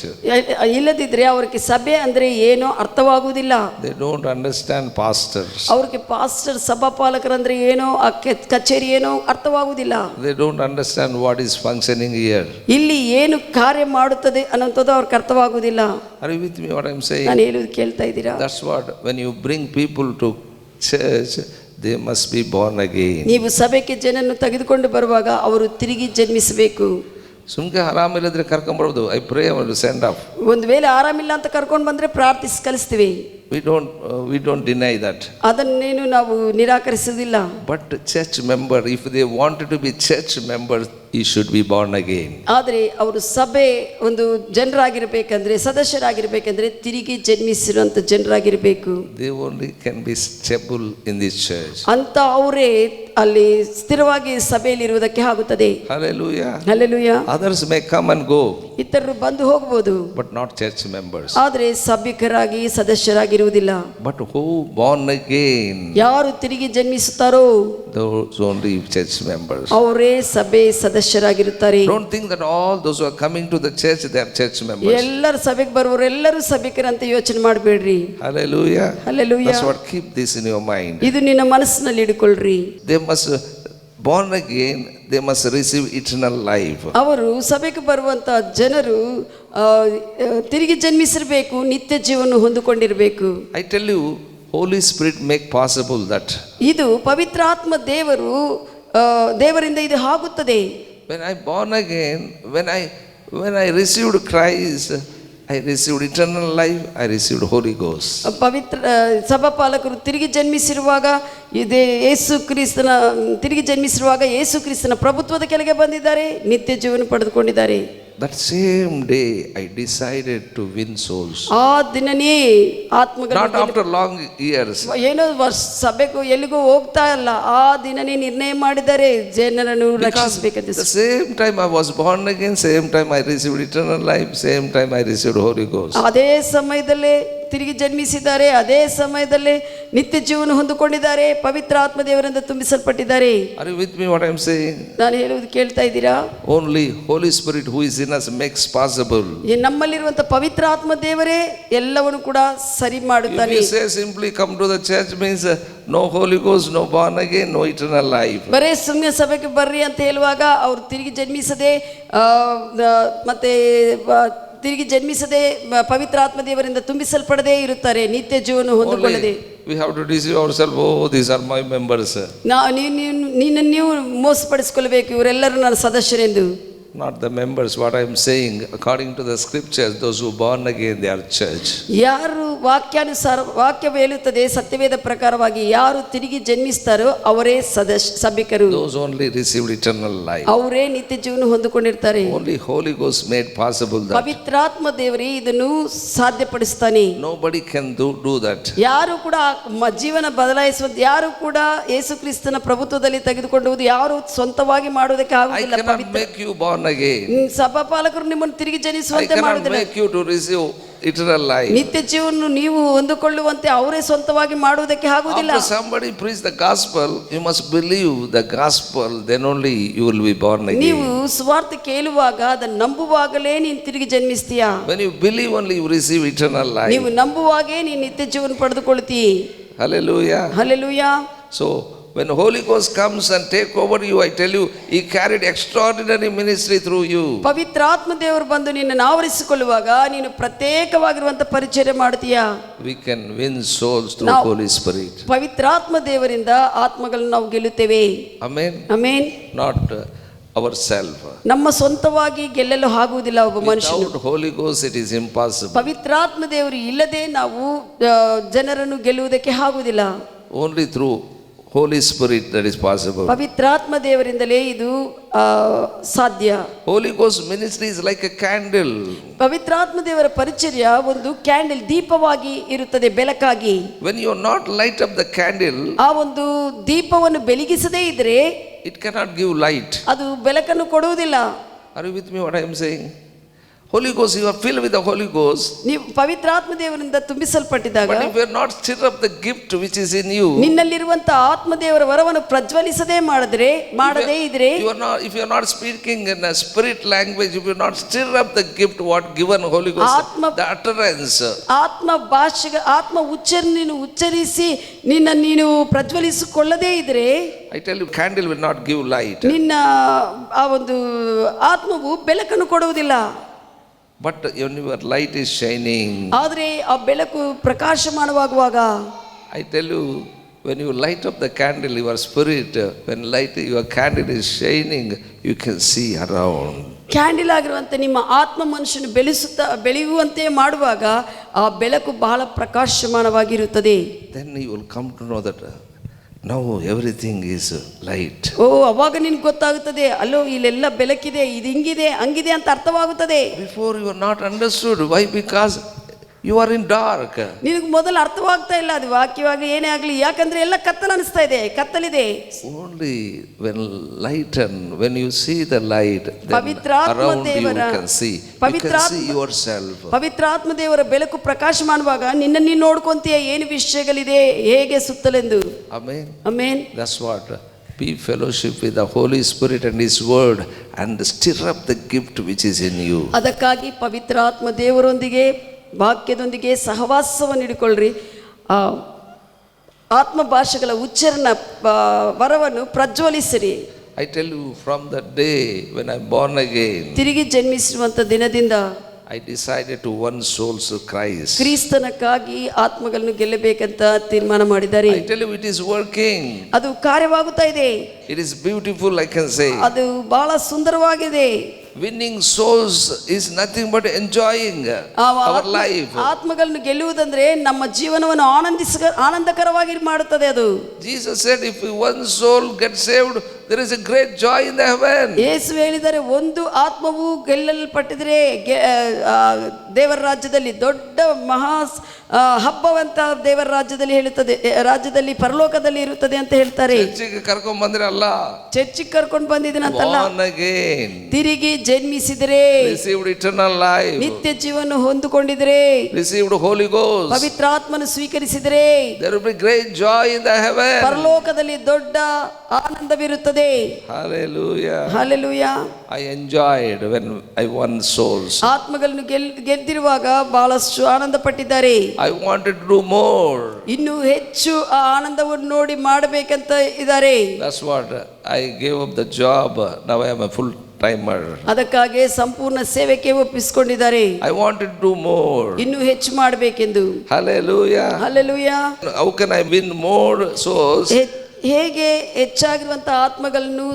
ಇಲ್ಲದಿದ್ರೆ ಅವರಿಗೆ ಸಭೆ ಅಂದ್ರೆ ಏನೋ ಅರ್ಥವಾಗುವುದಿಲ್ಲ. They don't understand pastors. ಅವ್ರಿಗೆ ಪಾಸ್ಟರ್ ಸಭಾಪಾಲಕರಂದ್ರೆ ಏನೋ ಕಚೇರಿ ಏನೋ ಅರ್ಥವಾಗುವುದಿಲ್ಲ. They don't understand what is functioning here. ಇಲ್ಲಿ ಏನು ಕಾರ್ಯ ಮಾಡುತ್ತದೆ ಅನ್ನೋಂಥದ್ದು ಅವ್ರಿಗೆ ಅರ್ಥವಾಗುವುದಿಲ್ಲ. Are you with me what I'm saying? ನಾನು ಹೇಳುವುದು ಕೇಳ್ತಾ ಇದ್ದೀರಾ? That's what, when you bring people to church, they must be born again. ನೀವು ಸಭೆಗೆ ಜನನ್ನು ತೆಗೆದುಕೊಂಡು ಬರುವಾಗ ಅವರು ತಿರುಗಿ ಜನ್ಮಿಸಬೇಕು. ಸುಮ್ಕೆ ಆರಾಮಿಲ್ಲದ್ರೆ ಕರ್ಕೊಂಡ್ಬರೋದು. I pray I will send off. ಒಂದು ವೇಳೆ ಆರಾಮಿಲ್ಲ ಅಂತ ಕರ್ಕೊಂಡು ಬಂದ್ರೆ ಪ್ರಾರ್ಥಿಸಿ ಕಳಿಸ್ತೀವಿ. We don't deny that. ಅದನ್ನೇನು ನಾವು ನಿರಾಕರಿಸುವುದಿಲ್ಲ. But church member, if they wanted to be church members, he should be born again. ಆದರೆ ಅವರು ಸಭೆ ಒಂದು ಜನರಾಗಿರ್ಬೇಕಂದ್ರೆ, ಸದಸ್ಯರಾಗಿರ್ಬೇಕಂದ್ರೆ ತಿರುಗಿ ಜನ್ಮಿಸಿರುವಂತ ಜನರಾಗಿರ್ಬೇಕು. They only can be stable in this church. ಅಂತ ಅವರೇ ಅಲ್ಲಿ ಸ್ಥಿರವಾಗಿ ಸಭೆಯಲ್ಲಿ ಇರುವುದಕ್ಕೆ ಆಗುತ್ತದೆ. Hallelujah. Hallelujah. Others may come and go, ಇತರರು ಬಂದು ಹೋಗಬಹುದು, but not church members. ಆದರೆ ಸಭಿಕರಾಗಿ ಸದಸ್ಯರಾಗಿರುವುದಿಲ್ಲ. But who born again? ಯಾರು ತಿರುಗಿ ಜನ್ಮಿಸುತ್ತಾರೋ Those only church members. ಅವರೇ ಸಭೆ ಸದಸ್ಯರಾಗಿರುತ್ತಾರೆ. Don't think that all those who are coming to the church, they are church members. ಎಲ್ಲರೂ ಸಭೆಗೆ ಬರುವವರು ಎಲ್ಲರೂ ಸಭಿಕರಂತ ಯೋಚನೆ ಮಾಡಬೇಡ್ರಿ. Hallelujah. Hallelujah. That's what, keep this in your mind. ಇದು ನಿನ್ನ ಮನಸ್ಸಿನಲ್ಲಿ ಇಟ್ಟುಕೊಳ್ಳ್ರಿ. They must born again, they must receive eternal life. ಅವರು ಸಭೆಗೆ ಬರುವಂತ ಜನರು ತಿರುಗಿ ಜನ್ಮಿಸಿರಬೇಕು, ನಿತ್ಯ ಜೀವನ ಹೊಂದಿಕೊಂಡಿರಬೇಕು. I tell you, Holy Spirit make possible that. ಇದು ಪವಿತ್ರಾತ್ಮ ದೇವರಿಂದ ಇದು ಆಗುತ್ತದೆ. When I born again, when I received Christ, I received eternal life, I received Holy Ghost. ಪವಿತ್ರ ಸಭಾಪಾಲಕರು ತಿರುಗಿ ಜನ್ಮಿಸಿರುವಾಗ ಇದೇ ತಿರುಗಿ ಜನ್ಮಿಸಿರುವಾಗ ಯೇಸು ಕ್ರಿಸ್ತನ ಪ್ರಭುತ್ವದ ಕೆಳಗೆ ಬಂದಿದ್ದಾರೆ, ನಿತ್ಯ ಜೀವನ ಪಡೆದುಕೊಂಡಿದ್ದಾರೆ. That same day I decided to win souls. ಆ ದಿನನೇ ಆತ್ಮಗಳು Not after long years. ಏನೋ ಸಭೆಗೂ ಎಲ್ಲಿಗೂ ಹೋಗ್ತಾ ಇಲ್ಲ, ಆ ದಿನನೇ ನಿರ್ಣಯ ಮಾಡಿದ್ದಾರೆ ಜನರನ್ನು ರಕ್ಷಿಸಬೇಕಂತ. The same time I was born again, same time I received eternal life, same time I received Holy Ghost. ಅದೇ ಸಮಯದಲ್ಲೇ ತಿರುಗಿ ಜನ್ಮಿಸಿದ್ದಾರೆ, ಅದೇ ಸಮಯದಲ್ಲೇ ನಿತ್ಯ ಜೀವನ ಹೊಂದಿಕೊಂಡಿದ್ದಾರೆ, ಪವಿತ್ರ ಆತ್ಮದೇವರಿಂದ ತುಂಬಿಸಲ್ಪಟ್ಟಿದ್ದಾರೆ. Are you with me what I am saying? ನಾನು ಹೇಳುವುದು ಕೇಳ್ತಾ ಇದ್ದೀರಾ? Only Holy Spirit who is in us makes possible. ನಮ್ಮಲ್ಲಿರುವಂತ ಪವಿತ್ರ ಆತ್ಮ ದೇವರೇ ಎಲ್ಲವನ್ನು ಕೂಡ ಸರಿ ಮಾಡುತ್ತಾನೆ. If you say simply come to the church means no Holy Ghost, no born again, no eternal life. ಬರೇ ಸುಮ್ಮನೆ ಸಭೆಗೆ ಬರ್ರಿ ಅಂತ ಹೇಳುವಾಗ ಅವ್ರು ತಿರುಗಿ ಜನ್ಮಿಸದೆ ಮತ್ತೆ ತಿರುಗಿ ಜನ್ಮಿಸದೆ ಪವಿತ್ರ ಆತ್ಮದೇವರಿಂದ ತುಂಬಿಸಲ್ಪಡದೇ ಇರುತ್ತಾರೆ, ನಿತ್ಯ ಜೀವನ ಹೊಂದಿಕೊಳ್ಳದೆ. We have to deceive ourselves, oh these are my members. ನೀವು ಮೋಸಪಡಿಸಿಕೊಳ್ಳಬೇಕು, ಇವರೆಲ್ಲರೂ ನನ್ನ ಸದಸ್ಯರೆಂದು. Not the members, what I am saying, according to the scriptures, those who born again, they are church. ಯಾರು ವಾಕ್ಯವು ಹೇಳುತ್ತದೆ ಸತ್ಯವೇದ ಪ್ರಕಾರವಾಗಿ ಯಾರು ತಿರುಗಿ ಜನ್ಮಿಸ್ತಾರೋ ಅವರೇ ಸಭಿಕರು. Those only received eternal life. ಅವರೇ ನಿತ್ಯ ಜೀವನ ಹೊಂದಿಕೊಂಡಿರ್ತಾರೆ. Only Holy Ghost made possible that. ಪವಿತ್ರಾತ್ಮ ದೇವರೇ ಇದನ್ನು ಸಾಧ್ಯಪಡಿಸ್ತಾನೆ. Nobody can do that. ಯಾರು ಕೂಡ ಜೀವನ ಬದಲಾಯಿಸುವಂತ, ಯಾರು ಕೂಡ ಯೇಸು ಕ್ರಿಸ್ತನ ಪ್ರಭುತ್ವದಲ್ಲಿ ತೆಗೆದುಕೊಳ್ಳುವುದು ಯಾರು ಸ್ವಂತವಾಗಿ ಮಾಡುವುದಕ್ಕೆ ಆಗುವುದಿಲ್ಲ. I cannot make you born again. ಸಭಾಪಾಲಕರು ನಿಮ್ಮನ್ನು ತಿರುಗಿ ಜನಿಸುವಂತೆ ಮಾಡುವುದಿಲ್ಲ. I ಮಾಡುವುದಿಲ್ಲ. cannot make you to receive eternal life. ನಿತ್ಯ ಜೀವನ ನೀವು ಹೊಂದಿಕೊಳ್ಳುವಂತೆ ಅವರೇ ಸ್ವಂತವಾಗಿ ಮಾಡುವುದಕ್ಕೆ ಆಗುವುದಿಲ್ಲ. After somebody preach the gospel, you must believe the gospel, then only you will be born again. ನೀವು ಸುವಾರ್ಥ ಕೇಳುವಾಗ ಅದನ್ನು ನಂಬುವಾಗಲೇ ನೀನು ತಿರುಗಿ ಜನ್ಮಿಸ್ತೀಯಾ. When you believe only you receive eternal life. ನೀವು ನಂಬುವಾಗೇ ನೀನು ನಿತ್ಯ ಜೀವನ ಪಡೆದುಕೊಳ್ಳುತ್ತೀ. Hallelujah. Hallelujah. So when Holy Ghost comes and take over you, I tell you, he carried extraordinary ministry through you. ಪವಿತ್ರ ಆತ್ಮ ದೇವರು ಬಂದು ನಿನ್ನನ್ನು ಆವರಿಸಿಕೊಳ್ಳುವಾಗ ನೀನು ಪ್ರತ್ಯೇಕವಾಗಿರುವಂತ ಪರಿಚಯ ಮಾಡ್ತೀಯಾ. We can win souls through Holy Spirit. ಪವಿತ್ರ ಆತ್ಮ ದೇವರಿಂದ ಆತ್ಮಗಳನ್ನು ನಾವು ಗೆಲ್ಲುತ್ತೇವೆ. Amen. Amen. Not ourselves. ನಮ್ಮ ಸ್ವಂತವಾಗಿ ಗೆಲ್ಲಲು ಆಗುವುದಿಲ್ಲ ಒಬ್ಬ ಮನುಷ್ಯನು. Without Holy Ghost it is impossible. ಪವಿತ್ರಾತ್ಮ ದೇವರು ಇಲ್ಲದೆ ನಾವು ಜನರನ್ನು ಗೆಲ್ಲುವುದಕ್ಕೆ ಆಗುವುದಿಲ್ಲ. Only through Holy Spirit that is possible. ಪವಿತ್ರಾತ್ಮ ದೇವರಿಂದಲೇ ಇದು ಸಾಧ್ಯ. Holy Ghost ministry is like a candle. ಪವಿತ್ರಾತ್ಮ ದೇವರ ಪರಿಚರ್ಯ ಒಂದು ಕ್ಯಾಂಡಲ್, ದೀಪವಾಗಿ ಇರುತ್ತದೆ, ಬೆಳಕಾಗಿ. When you not light up the candle, ಆ ಒಂದು ದೀಪವನ್ನು ಬೆಳಗಿಸದೇ ಇದ್ರೆ it cannot give light. ಅದು ಬೆಳಕನ್ನು ಕೊಡುವುದಿಲ್ಲ. Are you with me what I am saying? Holy Ghost, you are filled with the Holy Ghost. ನೀವು ಪವಿತ್ರಾತ್ಮ ದೇವರಿಂದ ತುಂಬಿಸಲ್ಪಟ್ಟಿದಾಗ, but if you are not stir up the gift which is in you, ನಿನ್ನಲ್ಲಿರುವಂತ ಆತ್ಮ ದೇವರ ವರವನ್ನು ಪ್ರಜ್ವಲಿಸದೇ ಮಾಡದೇ ಇದ್ರೆ, if you are not speaking in a spirit language, if you are not stir up the gift what given Holy Ghost, the utterance, ಆತ್ಮ ಭಾಷೆ, ಆತ್ಮ ಉಚ್ಚರಿಸಿ ನೀನು ಪ್ರಜ್ವಲಿಸಿಕೊಳ್ಳದೇ ಇದ್ರೆ, I tell you, candle will not give light. ನಿನ್ನ ಆ ಒಂದು ಆತ್ಮವು ಬೆಳಕನ್ನು ಕೊಡುವುದಿಲ್ಲ. But when your light is shining, ಆದರೆ ಆ ಬೆಳಕು ಪ್ರಕಾಶಮಾನವಾಗುವಾಗ, I tell you, when you light up the candle, your spirit, when your candle is shining, you can see around. Candle ಆಗಿರುವಂತ ನಿಮ್ಮ ಆತ್ಮ ಮನುಷ್ಯನು ಬೆಳೆಯುವಂತೆ ಮಾಡುವಾಗ ಆ ಬೆಳಕು ಬಹಳ ಪ್ರಕಾಶಮಾನವಾಗಿರುತ್ತದೆ. Then you will come to know that now everything is light. ಅವಾಗ ನಿನ್ಗೆ ಗೊತ್ತಾಗುತ್ತದೆ, ಅಲ್ಲೋ ಇಲ್ಲೆಲ್ಲ ಬೆಳಕಿದೆ, ಇದು ಹಿಂಗಿದೆ ಹಂಗಿದೆ ಅಂತ ಅರ್ಥವಾಗುತ್ತದೆ. Before you are not understood. Why? Because you are in dark. ನಿನಗೆ ಮೊದಲು ಅರ್ಥವಾಗ್ತಾ ಇಲ್ಲ ಅದು ವಾಕ್ಯವಾಗಿ ಏನೇ ಆಗಲಿ, ಯಾಕಂದ್ರೆ ಎಲ್ಲ ಕತ್ತಲು ಅನಿಸ್ತಾ ಇದೆ, ಕತ್ತಲಿದೆ. Only when lighten, when you see the light, around you can see. You can see yourself. ಪವಿತ್ರಾತ್ಮ ದೇವರ ಬೆಳಕು ಪ್ರಕಾಶಮಾನವಾಗ ನಿನ್ನ ನೀನು ನೋಡ್ಕೊಂತೀಯ, ಏನು ವಿಷಯಗಳಿದೆ, ಹೇಗೆ ಸುತ್ತಲೆಂದು. Amen. Amen. That's what. Be fellowship with the Holy Spirit and His Word and stir up the gift which is in you. ಅದಕ್ಕಾಗಿ ಪವಿತ್ರಾತ್ಮ ದೇವರೊಂದಿಗೆ ವಾಕ್ಯದೊಂದಿಗೆ ಸಹವಾಸವನ್ನು ಹಿಡ್ಕೊಳ್ರಿ. ಆತ್ಮ ಭಾಷೆಗಳ ಉಚ್ಚಾರಣ ವರವನ್ನು ಪ್ರಜ್ವಲಿಸಿರಿ. I tell you, from the day when I born again, ತಿರುಗಿ ಜನ್ಮಿಸುವಂತ ದಿನದಿಂದ I decided to win souls to Christ. ಕ್ರಿಸ್ತನಕ್ಕಾಗಿ ಆತ್ಮಗಳನ್ನು ಗೆಲ್ಲಬೇಕಂತ ತೀರ್ಮಾನ ಮಾಡಿದ್ದಾರೆ. I tell you, it is working. ಅದು ಕಾರ್ಯವಾಗುತ್ತಾ ಇದೆ. It is beautiful, I can say. ಅದು ಬಹಳ ಸುಂದರವಾಗಿದೆ. winning souls is nothing but enjoying our life. ಆತ್ಮಗಳನ್ನು ಗೆಲ್ಲುವುದಂದ್ರೆ ನಮ್ಮ ಜೀವನವನ್ನು ಆನಂದಕರವಾಗಿ ಮಾಡುತ್ತದೆ ಅದು. Jesus said, if one soul gets saved, there is a great joy in the heaven. ಯೇಸು ಹೇಳಿದರೆ ಒಂದು ಆತ್ಮವು ಗೆಲ್ಲಲ್ಪಟ್ಟಿದ್ರೆ ದೇವರ ರಾಜ್ಯದಲ್ಲಿ ದೊಡ್ಡ ಮಹಾ ಹಬ್ಬವಂತ ದೇವರ ರಾಜ್ಯದಲ್ಲಿ ಹೇಳುತ್ತದೆ, ರಾಜ್ಯದಲ್ಲಿ ಪರಲೋಕದಲ್ಲಿ ಇರುತ್ತದೆ ಅಂತ ಹೇಳ್ತಾರೆ. ಚರ್ಚಿಗೆ ಕರ್ಕೊಂಡು ಬಂದ್ರೆ ಅಲ್ಲ, ಚರ್ಚಿಗೆ ಕರ್ಕೊಂಡು ಬಂದಿದ್ದೀನಂತಲ್ಲ, ತಿರುಗಿ ಜನ್ಮಿಸಿದ್ರೆ, received eternal life, ನಿತ್ಯ ಜೀವನ ಹೊಂದಿಕೊಂಡಿದ್ರೆ, received Holy Ghost, ಪವಿತ್ರಾತ್ಮನ ಸ್ವೀಕರಿಸಿದ್ರೆ, there will be great joy in the heaven. ಪರಲೋಕದಲ್ಲಿ ದೊಡ್ಡ ಆನಂದವಿರುತ್ತದೆ. Hallelujah. Hallelujah. I enjoyed when I won souls. ಆತ್ಮಗಳನ್ನು ಗೆದ್ದಿರುವಾಗ ಬಹಳಷ್ಟು ಆನಂದ ಪಟ್ಟಿದ್ದಾರೆ. I wanted to do more. ಇನ್ನು ಹೆಚ್ಚು ಆ ಆನಂದವನ್ನು ನೋಡಿ ಮಾಡಬೇಕಂತ ಇದ್ದಾರೆ. That's what I gave up the job. Now I am a full timer. ಅದಕ್ಕಾಗಿ ಸಂಪೂರ್ಣ ಸೇವೆಗೆ ಒಪ್ಪಿಸಿಕೊಂಡಿದ್ದಾರೆ. I wanted to do more. ಇನ್ನು ಹೆಚ್ಚು ಮಾಡಬೇಕೆಂದು. Hallelujah. Hallelujah. How can I win more souls? ಹೇಗೆ ಹೆಚ್ಚಾಗಿರುವಂತಹ ಆತ್ಮಗಳನ್ನು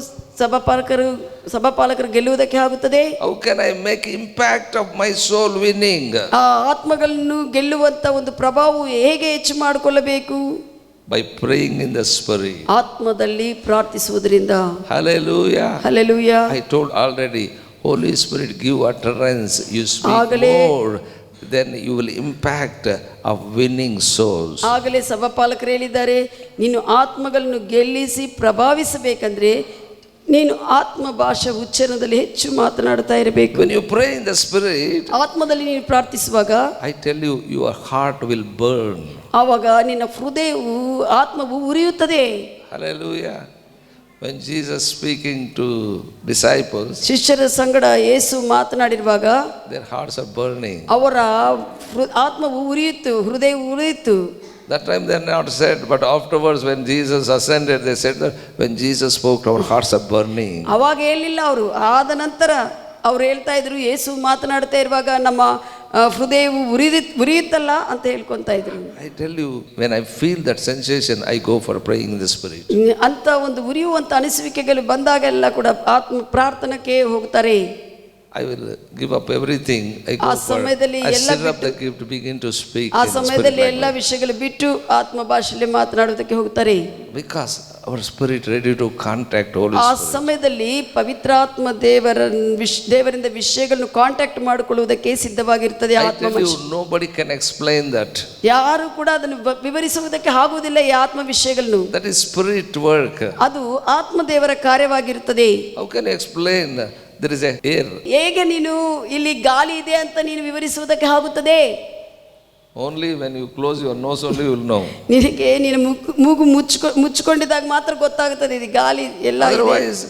ಸಭಾಪಾಲಕರು ಗೆಲ್ಲುವುದಕ್ಕೆ ಆಗುತ್ತದೆ? How can I make impact of my soul winning? ಆ ಆತ್ಮಗಳನ್ನು ಗೆಲ್ಲುವಂತ ಒಂದು ಪ್ರಭಾವವು ಹೇಗೆ ಹೆಚ್ಚು ಮಾಡಿಕೊಳ್ಳಬೇಕು? By praying in the spirit. ಆತ್ಮದಲ್ಲಿ ಪ್ರಾರ್ಥಿಸುವುದರಿಂದ. Hallelujah. Hallelujah. I told already, Holy Spirit give utterance, you speak more, then you will impact of winning souls. ಆಗಲೇ ಸಭಾಪಾಲಕರು ಹೇಳಿದ್ದಾರೆ, ನೀನು ಆತ್ಮಗಳನ್ನು ಗೆಲ್ಲಿಸಿ ಪ್ರಭಾವಿಸಬೇಕಂದ್ರೆ ನೀನು ಆತ್ಮ ಭಾಷೆ ಉಚ್ಚಾರಣದಲ್ಲಿ ಹೆಚ್ಚು ಮಾತನಾಡ್ತಾ ಇರಬೇಕು. When you pray in the spirit, ಆತ್ಮದಲ್ಲಿ ನೀನು ಪ್ರಾರ್ಥಿಸುವಾಗ, I tell you, your heart will burn. ಆವಾಗ ನಿನ್ನ ಹೃದಯವು ಆತ್ಮವು ಉರಿಯುತ್ತದೆ. Hallelujah. When Jesus speaking to disciples, ಶಿಷ್ಯರ ಸಂಗಡ ಯೇಸು ಮಾತನಾಡಿರುವಾಗ their hearts are burning. ಅವರ ಆತ್ಮವು ಉರಿಯಿತು, ಹೃದಯ ಉರಿಯಿತು. That time they are not said, but afterwards when Jesus ascended, they said that when Jesus spoke, our hearts are burning. ಅವಾಗ ಹೇಳಿಲ್ಲ ಅವರು, ಆದ ನಂತರ ಅವ್ರು ಹೇಳ್ತಾ ಇದ್ರು, ಯೇಸು ಮಾತನಾಡ್ತಾ ಇರುವಾಗ ನಮ್ಮ ಹೃದಯವು ಉರಿಯುತ್ತಲ್ಲ ಅಂತ ಹೇಳ್ಕೊಂತ ಇದ್ರು. I tell you, when I feel that sensation, I go for praying in the spirit. ಅಂತ ಒಂದು ಉರಿಯುವಂತ ಅನಿಸುವಿಕೆಗಳು ಬಂದಾಗೆಲ್ಲ ಕೂಡ ಆತ್ಮ ಪ್ರಾರ್ಥನೆಗೆ ಹೋಗ್ತಾರೆ. I will give up everything. I go for, I stir up the gift to begin to speak. ಆ ಸಮಯದಲ್ಲಿ ಎಲ್ಲ ವಿಷಯಗಳು ಬಿಟ್ಟು ಆತ್ಮ ಭಾಷೆಯಲ್ಲಿ ಮಾತನಾಡುವುದಕ್ಕೆ ಹೋಗ್ತಾರೆ. Because our spirit ready to contact Holy ಆ Spirit. ಸಮಯದಲ್ಲಿ ಪವಿತ್ರಾತ್ಮ ದೇವರಿಂದ ವಿಷಯಗಳನ್ನು ಕಾಂಟ್ಯಾಕ್ಟ್ ಮಾಡಿಕೊಳ್ಳುವುದಕ್ಕೆ ಸಿದ್ಧವಾಗಿರುತ್ತದೆ ಆತ್ಮ ಮನುಷ್ಯ. Nobody can explain that. ಯಾರು ಕೂಡ ಅದನ್ನು ವಿವರಿಸುವುದಕ್ಕೆ ಆಗುವುದಿಲ್ಲ ಈ ಆತ್ಮ ವಿಷಯಗಳನ್ನು. That is spirit work. ಅದು ಆತ್ಮ ದೇವರ ಕಾರ್ಯವಾಗಿರುತ್ತದೆ. How can you explain? There is a air. ಹೇಗೆ ನೀನು ಇಲ್ಲಿ ಗಾಳಿ ಇದೆ ಅಂತ ನೀನು ವಿವರಿಸುವುದಕ್ಕೆ ಆಗುತ್ತದೆ? Only when you close your nose only you will know. ನಿನಗೆ ನೀನು ಮೂಗು ಮುಚ್ಚಿಕೊಂಡಿದಾಗ ಮಾತ್ರ ಗೊತ್ತಾಗುತ್ತದೆ ಇದು ಗಾಳಿ ಎಲ್ಲ ಇದೆ. Otherwise,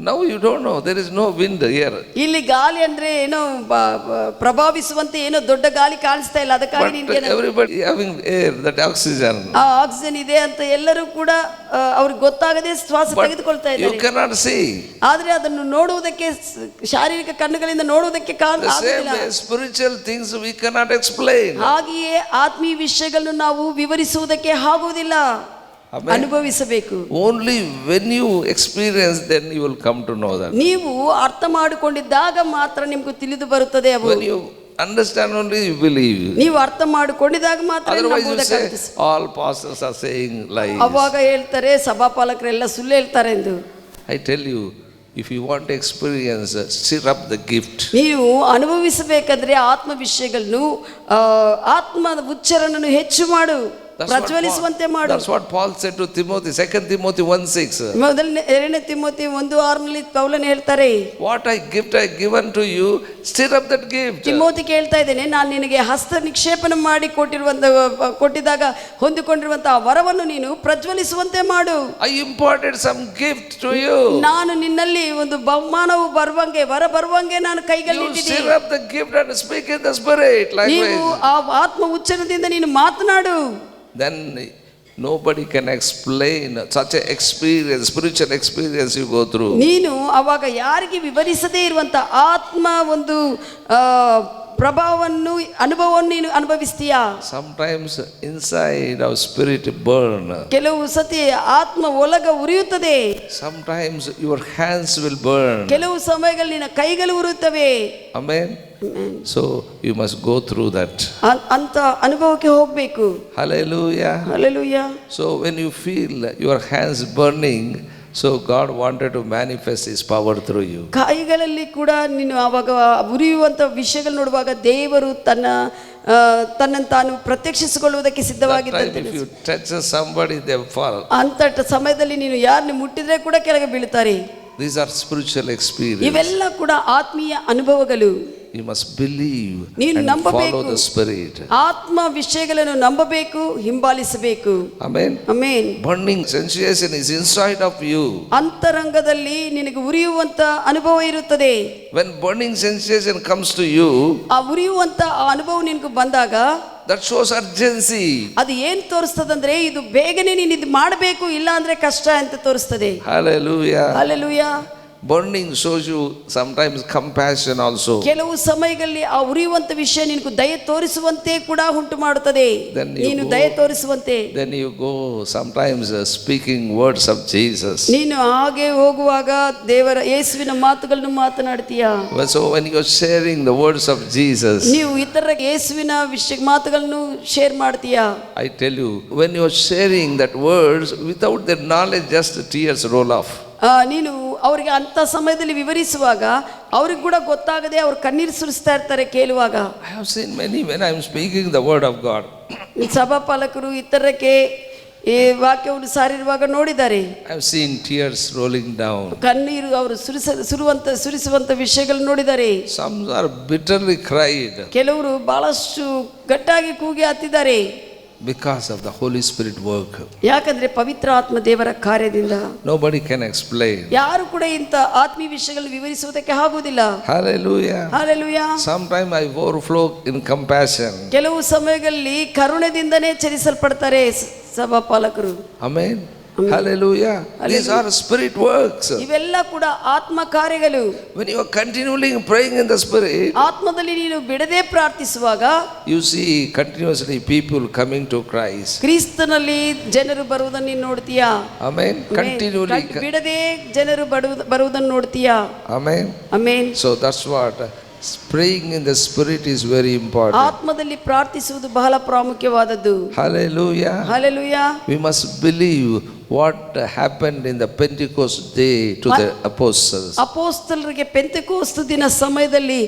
now you don't know. There is no wind here. ಇಲ್ಲಿ ಗಾಳಿ ಅಂದ್ರೆ ಏನೋ ಪ್ರಭಾವಿಸುವಂತೆ ಏನೋ ದೊಡ್ಡ ಗಾಳಿ ಕಾಣಿಸ್ತಾ ಇಲ್ಲ. ಅದಕ್ಕಾಗಿ ನಿನಗೆ everybody having air, that oxygen. ಆ ಆಕ್ಸಿಜನ್ ಇದೆ ಅಂತ ಎಲ್ಲರೂ ಕೂಡ ಅವ್ರಿಗೆ ಗೊತ್ತಾಗದೆ ಶ್ವಾಸ ತೆಗೆದುಕೊಳ್ತಾ ಇದ್ದಾರೆ. You cannot see. ಆದ್ರೆ ಅದನ್ನು ನೋಡುವುದಕ್ಕೆ ಶಾರೀರಿಕ ಕಣ್ಣುಗಳಿಂದ ನೋಡುವುದಕ್ಕೆ ಆಗುವುದಿಲ್ಲ. Spiritual things we cannot explain. ಹಾಗೆಯೇ ಆತ್ಮೀಯ ವಿಷಯಗಳನ್ನು ನಾವು ವಿವರಿಸುವುದಕ್ಕೆ ಆಗುವುದಿಲ್ಲ, ಅನುಭವಿಸಬೇಕು. Only when you experience, then you will come to know that. ನೀವು ಅರ್ಥ ಮಾಡಿಕೊಂಡಿದ್ದಾಗ ಮಾತ್ರ ನಿಮಗೆ ತಿಳಿದು ಬರುತ್ತದೆ. When you understand only, you believe. ನೀವು ಅರ್ಥ ಮಾಡಿಕೊಂಡಿದಾಗ ಮಾತ್ರ ನಂಬುವುದಕ್ಕಾಗುತ್ತದೆ. All pastors are saying lies. ಅವಾಗ ಹೇಳ್ತಾರೆ ಸಭಾಪಾಲಕರೆಲ್ಲ ಸುಳ್ಳು ಹೇಳ್ತಾರೆ ಎಂದು. I tell you, if you want to experience, stir up the gift. ನೀವು ಅನುಭವಿಸಬೇಕಾದ್ರೆ ಆತ್ಮ ವಿಷಯಗಳನ್ನು ಆತ್ಮ ಉಚ್ಚಾರಣೆಯನ್ನು ಹೆಚ್ಚು ಮಾಡು, ಪ್ರಜ್ವಲಿಸುವಂತೆ ಮಾಡು. That's what Paul said to Timothy, 2 Timothy 1:6. ಎರಡನೇ ತಿಮೋಥಿ 1:6 ಪೌಲನು ಹೇಳ್ತಾರೆ, what gift I given to you, stir up that gift. ತಿಮೋಥಿಗೆ ಹೇಳ್ತಾ ಇದ್ದೇನೆ, ನಾನು ನಿನಗೆ ಹಸ್ತ ನಿಕ್ಷೇಪಣ ಮಾಡಿ ಕೊಟ್ಟಿದಾಗ ಹೊಂದಿಕೊಂಡಿರುವಂತಹ ವರವನ್ನು ನೀನು ಪ್ರಜ್ವಲಿಸುವಂತೆ ಮಾಡು. I imparted some gift to you. ನಾನು ನಿನ್ನಲ್ಲಿ ಒಂದು ಬಹುಮಾನವು ವರ ಬರುವಂಗೆ ನಾನು ಕೈಯಲ್ಲಿ ಇಟ್ಟಿದ್ದೀನಿ. Stir up the gift and speak in the spirit. ನೀವು ಆ ಆತ್ಮ ಉಚ್ಚಾರಣದಿಂದ ನೀನು ಮಾತನಾಡು. Then nobody can explain such a experience, spiritual experience you go through. ನೀನು ಅವಾಗ ಯಾರಿಗೆ ವಿವರಿಸದೇ ಇರುವಂತ ಆತ್ಮ ಒಂದು ಪ್ರಭಾವವನ್ನು ಅನುಭವವನ್ನು ನೀನು ಅನುಭವಿಸ್ತೀಯಾ? Sometimes inside our spirit burn. ಕೆಲವು ಸತಿ ಆತ್ಮ ಒಳಗ ಉರಿಯುತ್ತದೆ. Sometimes your hands will burn. ಕೆಲವು ಸಮಯಗಳಲ್ಲಿ ನಿನ್ನ ಕೈಗಳು ಉರಿಯುತ್ತವೆ. Amen. So you must go through that. ಅಂತ ಅನುಭವಕ್ಕೆ ಹೋಗಬೇಕು. Hallelujah. Hallelujah. So when you feel your hands burning, so God wanted to manifest His power through you. ಕೈಗಳಲ್ಲಿ ಕೂಡ ನೀನು ಆವಾಗ ಉರಿಯುವಂತ ವಿಷಯಗಳು ನೋಡುವಾಗ ದೇವರು ತನ್ನನ್ನು ತಾನು ಪ್ರತ್ಯಕ್ಷಿಸಿಕೊಳ್ಳುವುದಕ್ಕೆ ಸಿದ್ಧವಾಗಿದ್ದಂತೆ. If you touch somebody, they fall. ಅಂತ ಸಮಯದಲ್ಲಿ ನೀನು ಯಾರನ್ನು ಮುಟ್ಟಿದ್ರೆ ಕೂಡ ಕೆಳಗೆ ಬೀಳ್ತಾರೆ. These are spiritual experiences. ಇವೆಲ್ಲ ಕೂಡ ಆತ್ಮೀಯ ಅನುಭವಗಳು. You must believe ನೀನು and ನಂಬಬೇಕು. follow the Spirit. ಆತ್ಮ ವಿಷಯಗಳನ್ನು ನಂಬಬೇಕು, ಹಿಂಬಾಲಿಸಬೇಕು. Amen. Amen. Burning sensation is inside of you. ಅಂತರಂಗದಲ್ಲಿ ನಿನಗೆ ಉರಿಯುವಂತ ಅನುಭವ ಇರುತ್ತದೆ. When burning sensation comes to you, ಆ ಉರಿಯುವಂತ ಆ ಅನುಭವ ನಿನಗೆ ಬಂದಾಗ that shows urgency. ಅದು ಏನ್ ತೋರಿಸ್ತದಂದ್ರೆ ಇದು ಬೇಗನೆ ನೀನು ಇದು ಮಾಡಬೇಕು, ಇಲ್ಲ ಅಂದ್ರೆ ಕಷ್ಟ ಅಂತ ತೋರಿಸ್ತದೆ. Hallelujah. Hallelujah. Burning shows you sometimes compassion also. ಕೆಲವು ಸಮಯಗಳಲ್ಲಿ ಆ ಉರಿಯುವಂತ ವಿಷಯ ನಿನಗೆ ದಯೆ ತೋರಿಸುವಂತೆ ಕೂಡ ಉಂಟು ಮಾಡುತ್ತದೆ. ನೀನು ದಯೆ ತೋರಿಸುವಂತೆ. Then you go sometimes speaking words of Jesus. ನೀನು ಹಾಗೆ ಹೋಗುವಾಗ ದೇವರ ಯೇಸುವಿನ ಮಾತುಗಳನ್ನು ಮಾತನಾಡ್ತೀಯಾ? So when you are sharing the words of Jesus, ನೀವು ಇತರ ಯೇಸುವಿನ ಮಾತುಗಳನ್ನು ಶೇರ್ ಮಾಡ್ತೀಯಾ? I tell you, when you are sharing that words without their knowledge, just tears roll off. ನೀನು ಅವರಿಗೆ ಅಂತ ಸಮಯದಲ್ಲಿ ವಿವರಿಸುವಾಗ ಅವ್ರಿಗೆ ಕೂಡ ಗೊತ್ತಾಗದೆ ಅವ್ರು ಕಣ್ಣೀರು ಸುರಿಸ್ತಾ ಇರ್ತಾರೆ ಕೇಳುವಾಗ. I have seen many when I am speaking the word of God. ಸಭಾಪಾಲಕರು ಇತರಕ್ಕೆ ಈ ವಾಕ್ಯವನ್ನು ಸಾರಿರುವಾಗ ನೋಡಿದ್ದಾರೆ. I have seen tears rolling down. ಕಣ್ಣೀರು ಅವರು ಸುರಿಸುವಂತ ವಿಷಯಗಳು ನೋಡಿದ್ದಾರೆ. Some are bitterly cried. ಕೆಲವರು ಬಹಳಷ್ಟು ಗಟ್ಟಾಗಿ ಕೂಗಿ ಹತ್ತಿದ್ದಾರೆ. Because of the Holy Spirit work. ಯಾಕಂದ್ರೆ ಪವಿತ್ರ ಆತ್ಮ ದೇವರ ಕಾರ್ಯದಿಂದ. Nobody can explain. ಯಾರು ಕೂಡ ಇಂತ ಆತ್ಮೀಯ ವಿಷಯಗಳನ್ನು ವಿವರಿಸುವುದಕ್ಕೆ ಆಗುವುದಿಲ್ಲ. Hallelujah. Hallelujah. Sometimes I overflow in compassion. ಕೆಲವು ಸಮಯಗಳಲ್ಲಿ ಕರುಣೆದಿಂದನೇ ಚಲಿಸಲ್ಪಡ್ತಾರೆ ಸಭಾಪಾಲಕರು. Amen. Hallelujah. These are spirit works. ಇವೆಲ್ಲ ಕೂಡ ಆತ್ಮ ಕಾರ್ಯಗಳು. When you are continually praying in the spirit, ಆತ್ಮದಲ್ಲಿ ನೀನು ಬಿಡದೆ ಪ್ರಾರ್ಥಿಸುವಾಗ you see continuously people coming to Christ. ಕ್ರಿಸ್ತನಲ್ಲಿ ಜನರು ಬರುವುದನ್ನು ನೀನು ನೋಡ್ತೀಯಾ? Amen. Continually ಬಿಡದೆ ಜನರು ಬರುವುದನ್ನು ನೋಡ್ತೀಯಾ? Amen. Amen. So that's what praying in the spirit is very important. ಆತ್ಮದಲ್ಲಿ ಪ್ರಾರ್ಥಿಸುವುದು ಬಹಳ ಪ್ರಾಮುಖ್ಯವಾದದ್ದು. Hallelujah. Hallelujah. We must believe what happened in the Pentecost day to the apostles. ಅಪೊಸ್ತಲರಿಗೆ ಪೆಂತೆಕೋಸ್ತ ದಿನ ಸಮಯದಲ್ಲಿ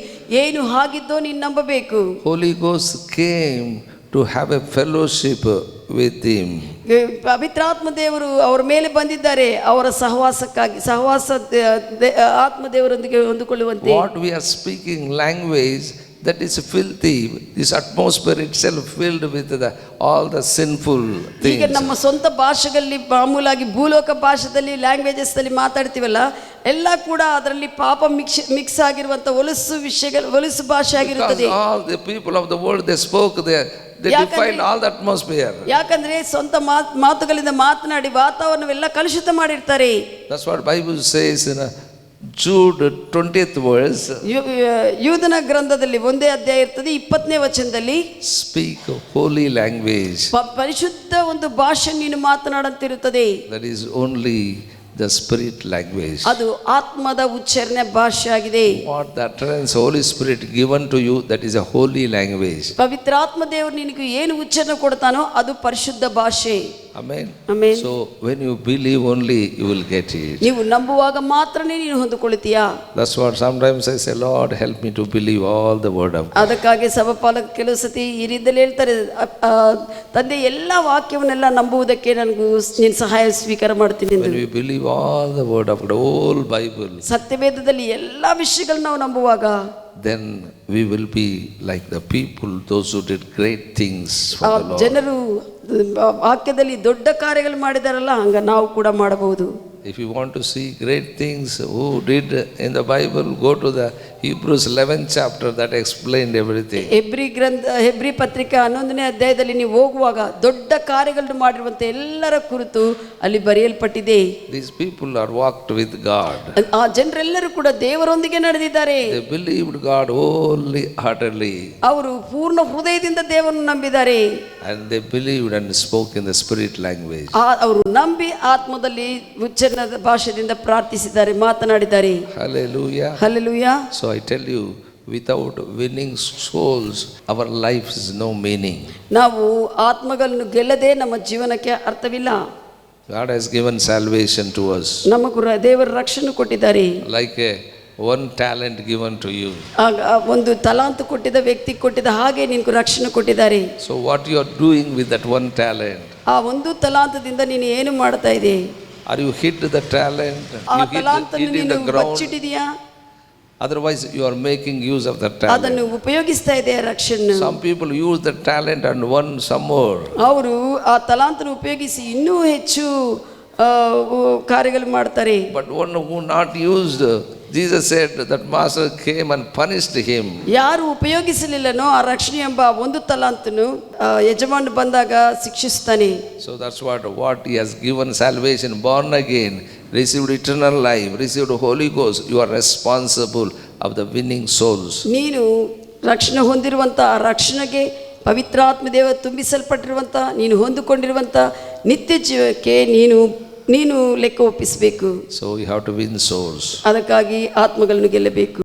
ಏನು ಆಗಿದ್ದೋ ನೀನು ನಂಬಬೇಕು. Holy Ghost came to have a fellowship with him. ಪವಿತ್ರಾತ್ಮ ದೇವರು ಅವರ ಮೇಲೆ ಬಂದಿದ್ದಾರೆ ಅವರ ಸಹವಾಸಕ್ಕಾಗಿ, ಆತ್ಮ ದೇವರೊಂದಿಗೆ ಹೊಂದಿಕೊಳ್ಳುವಂತೆ. What we are speaking language that is filthy, this atmosphere itself filled with all the sinful things. ಈಗ ನಮ್ಮ ಸ್ವಂತ ಭಾಷೆಗಳಲ್ಲಿ ಮಾಮೂಲಾಗಿ ಭೂಲೋಕ ಭಾಷೆಯಲ್ಲಿ ಲ್ಯಾಂಗ್ವೇಜಸ್ ಅಲ್ಲಿ ಮಾತಾಡ್ತೀವಲ್ಲ, ಎಲ್ಲ ಕೂಡ ಅದರಲ್ಲಿ ಪಾಪ ಮಿಕ್ಸ್ ಆಗಿರುವಂತ ಹೊಲಸು ಭಾಷೆ ಆಗಿರುತ್ತದೆ. All the people of the world, they spoke there. They defiled all the atmosphere. ಯಾಕಂದ್ರೆ ಸ್ವಂತ ಮಾತುಗಳಿಂದ ಮಾತನಾಡಿ ವಾತಾವರಣವೆಲ್ಲ ಕಲುಷಿತ ಮಾಡಿರ್ತಾರೆ. That's what Bible says in Jude 20th verse. ಯೂದನ ಗ್ರಂಥದಲ್ಲಿ 1ನೇ ಅಧ್ಯಾಯ ಇರ್ತದೆ 20ನೇ ವಚನದಲ್ಲಿ, speak holy language. ಪರಿಶುದ್ಧ ಒಂದು ಭಾಷೆ ನೀನು ಮಾತನಾಡುತ್ತಿರುತ್ತದೆ. That is only the spirit language. ಅದು ಆತ್ಮದ ಉಚ್ಚಾರಣೆ ಭಾಷೆ ಆಗಿದೆ. What the utterance Holy Spirit given to you, that is a holy language. ಪವಿತ್ರಾತ್ಮ ದೇವರು ನಿನಗೆ ಏನು ಉಚ್ಚಾರಣೆ ಕೊಡ್ತಾನೋ ಅದು ಪರಿಶುದ್ಧ ಭಾಷೆ. Amen. Amen. So when you believe only, you will get it. ನೀವು ನಂಬುವಾಗ ಮಾತ್ರನೇ ನೀನು ಹೊಂದಿಕೊಳ್ಳುತ್ತೀಯಾ? That's what sometimes I say, Lord, help me to believe all the word of God. ಅದಕ್ಕಾಗಿ ಸಭಾಪಾಲಕ ಕೆಲವು ಸತಿ ಈ ರೀತಿಯಲ್ಲಿ ಹೇಳ್ತಾರೆ, ತಂದೆ ಎಲ್ಲ ವಾಕ್ಯವನ್ನೆಲ್ಲ ನಂಬುವುದಕ್ಕೆ ನನಗೂ ನೀನು ಸಹಾಯ ಸ್ವೀಕಾರ ಮಾಡ್ತೀನಿ ಎಂದು. When we believe all the word of God, whole Bible, ಸತ್ಯವೇದದಲ್ಲಿ ಎಲ್ಲ ವಿಷಯಗಳನ್ನ ನಾವು ನಂಬುವಾಗ, then we will be like the people, those who did great things for the Lord. ಜನರು ವಾಕ್ಯದಲ್ಲಿ ದೊಡ್ಡ ಕಾರ್ಯಗಳು ಮಾಡಿದಾರಲ್ಲ, ಹಂಗ ನಾವು ಕೂಡ ಮಾಡಬಹುದು. If you want to see great things, who did in the Bible, go to the Hebrews 11th chapter that explained everything. Hebri ಪತ್ರಿಕೆ 11ನೇ ಅಧ್ಯಾಯದಲ್ಲಿ ನೀವು ಹೋಗುವಾಗ ದೊಡ್ಡ ಕಾರ್ಯಗಳನ್ನು ಮಾಡಿರುವಂತೆ ಎಲ್ಲರ ಕುರಿತು ಅಲ್ಲಿ ಬರೆಯಲ್ಪಟ್ಟಿದೆ. These people are walked with God. ಆ ಜನರೆಲ್ಲರೂ ಕೂಡ ದೇವರೊಂದಿಗೆ ನಡೆದಿದ್ದಾರೆ. They believed God wholeheartedly. ಅವರು ಪೂರ್ಣ ಹೃದಯದಿಂದ ದೇವರನ್ನು ನಂಬಿದ್ದಾರೆ. And they believed and spoke in the spirit language. ಅವರು ನಂಬಿ ಆತ್ಮದಲ್ಲಿ ಉಚ್ಚರಣದ ಭಾಷೆಯಿಂದ ಪ್ರಾರ್ಥಿಸಿದ್ದಾರೆ, ಮಾತನಾಡಿದ್ದಾರೆ. Hallelujah. Hallelujah. So I tell you, without winning souls, our life is no meaning. ನಾವು ಆತ್ಮಗಳನ್ನು ಗೆಲ್ಲದೆ ನಮ್ಮ ಜೀವನಕ್ಕೆ ಅರ್ಥವಿಲ್ಲ. God has given salvation to us. ನಮಗೂ ದೇವರ ರಕ್ಷಣೆ ಕೊಟ್ಟಿದ್ದಾರೆ. Like one talent given to you. ಒಂದು ತಲಾಂತು ಕೊಟ್ಟಿದ್ದ ವ್ಯಕ್ತಿ ಕೊಟ್ಟಿದ್ದ ಹಾಗೆ ನಿನಗೆ ರಕ್ಷಣೆ ಕೊಟ್ಟಿದ್ದಾರೆ. So what you are doing with that one talent? ಆ ಒಂದು ತಲಾಂತದಿಂದ ನೀನು ಏನು ಮಾಡ್ತಾ ಇದೆ? Are you hit the talent? ಆ You ತಲಾಂತನ್ನು hit in the ನೀನು ground? ಬಚ್ಚಿಟ್ಟಿದೀಯಾ? Otherwise you are making use of that talent. ಅದನ್ನು ಉಪಯೋಗಿಸ್ತಾ ಇದೆ ರಕ್ಷಣೆ. Some people use the talent and won some more. ಅವರು ಆ ತಲಾಂತನ ಉಪಯೋಗಿಸಿ ಇನ್ನೂ ಹೆಚ್ಚು ಕಾರ್ಯಗಳು ಮಾಡ್ತಾರೆ. But one who not used, Jesus said that master came and punished him. ಯಾರು ಉಪಯೋಗಿಸಲಿಲ್ಲನೋ ಆ ರಕ್ಷಣೆ ಎಂಬ ಒಂದು ತಲಾಂತನು ಯಜಮಾನ ಬಂದಾಗ ಶಿಕ್ಷಿಸ್ತಾನೆ. So that's what he has given salvation, born again, received eternal life, received Holy Ghost. You are responsible of the winning souls. ನೀನು ರಕ್ಷಣೆ ಹೊಂದಿರುವಂತ ಆ ರಕ್ಷಣೆಗೆ ಪವಿತ್ರಾತ್ಮ ದೇವ ತುಂಬಿಸಲ್ಪಟ್ಟಿರುವಂತ ನೀನು ಹೊಂದಿಕೊಂಡಿರುವಂತ ನಿತ್ಯ ಜೀವಕ್ಕೆ ನೀನು ಲೆಕ್ಕ ಒಪ್ಪಿಸಬೇಕು. So you have to win souls. ಅದಕ್ಕಾಗಿ ಆತ್ಮಗಳನ್ನು ಗೆಲ್ಲಬೇಕು.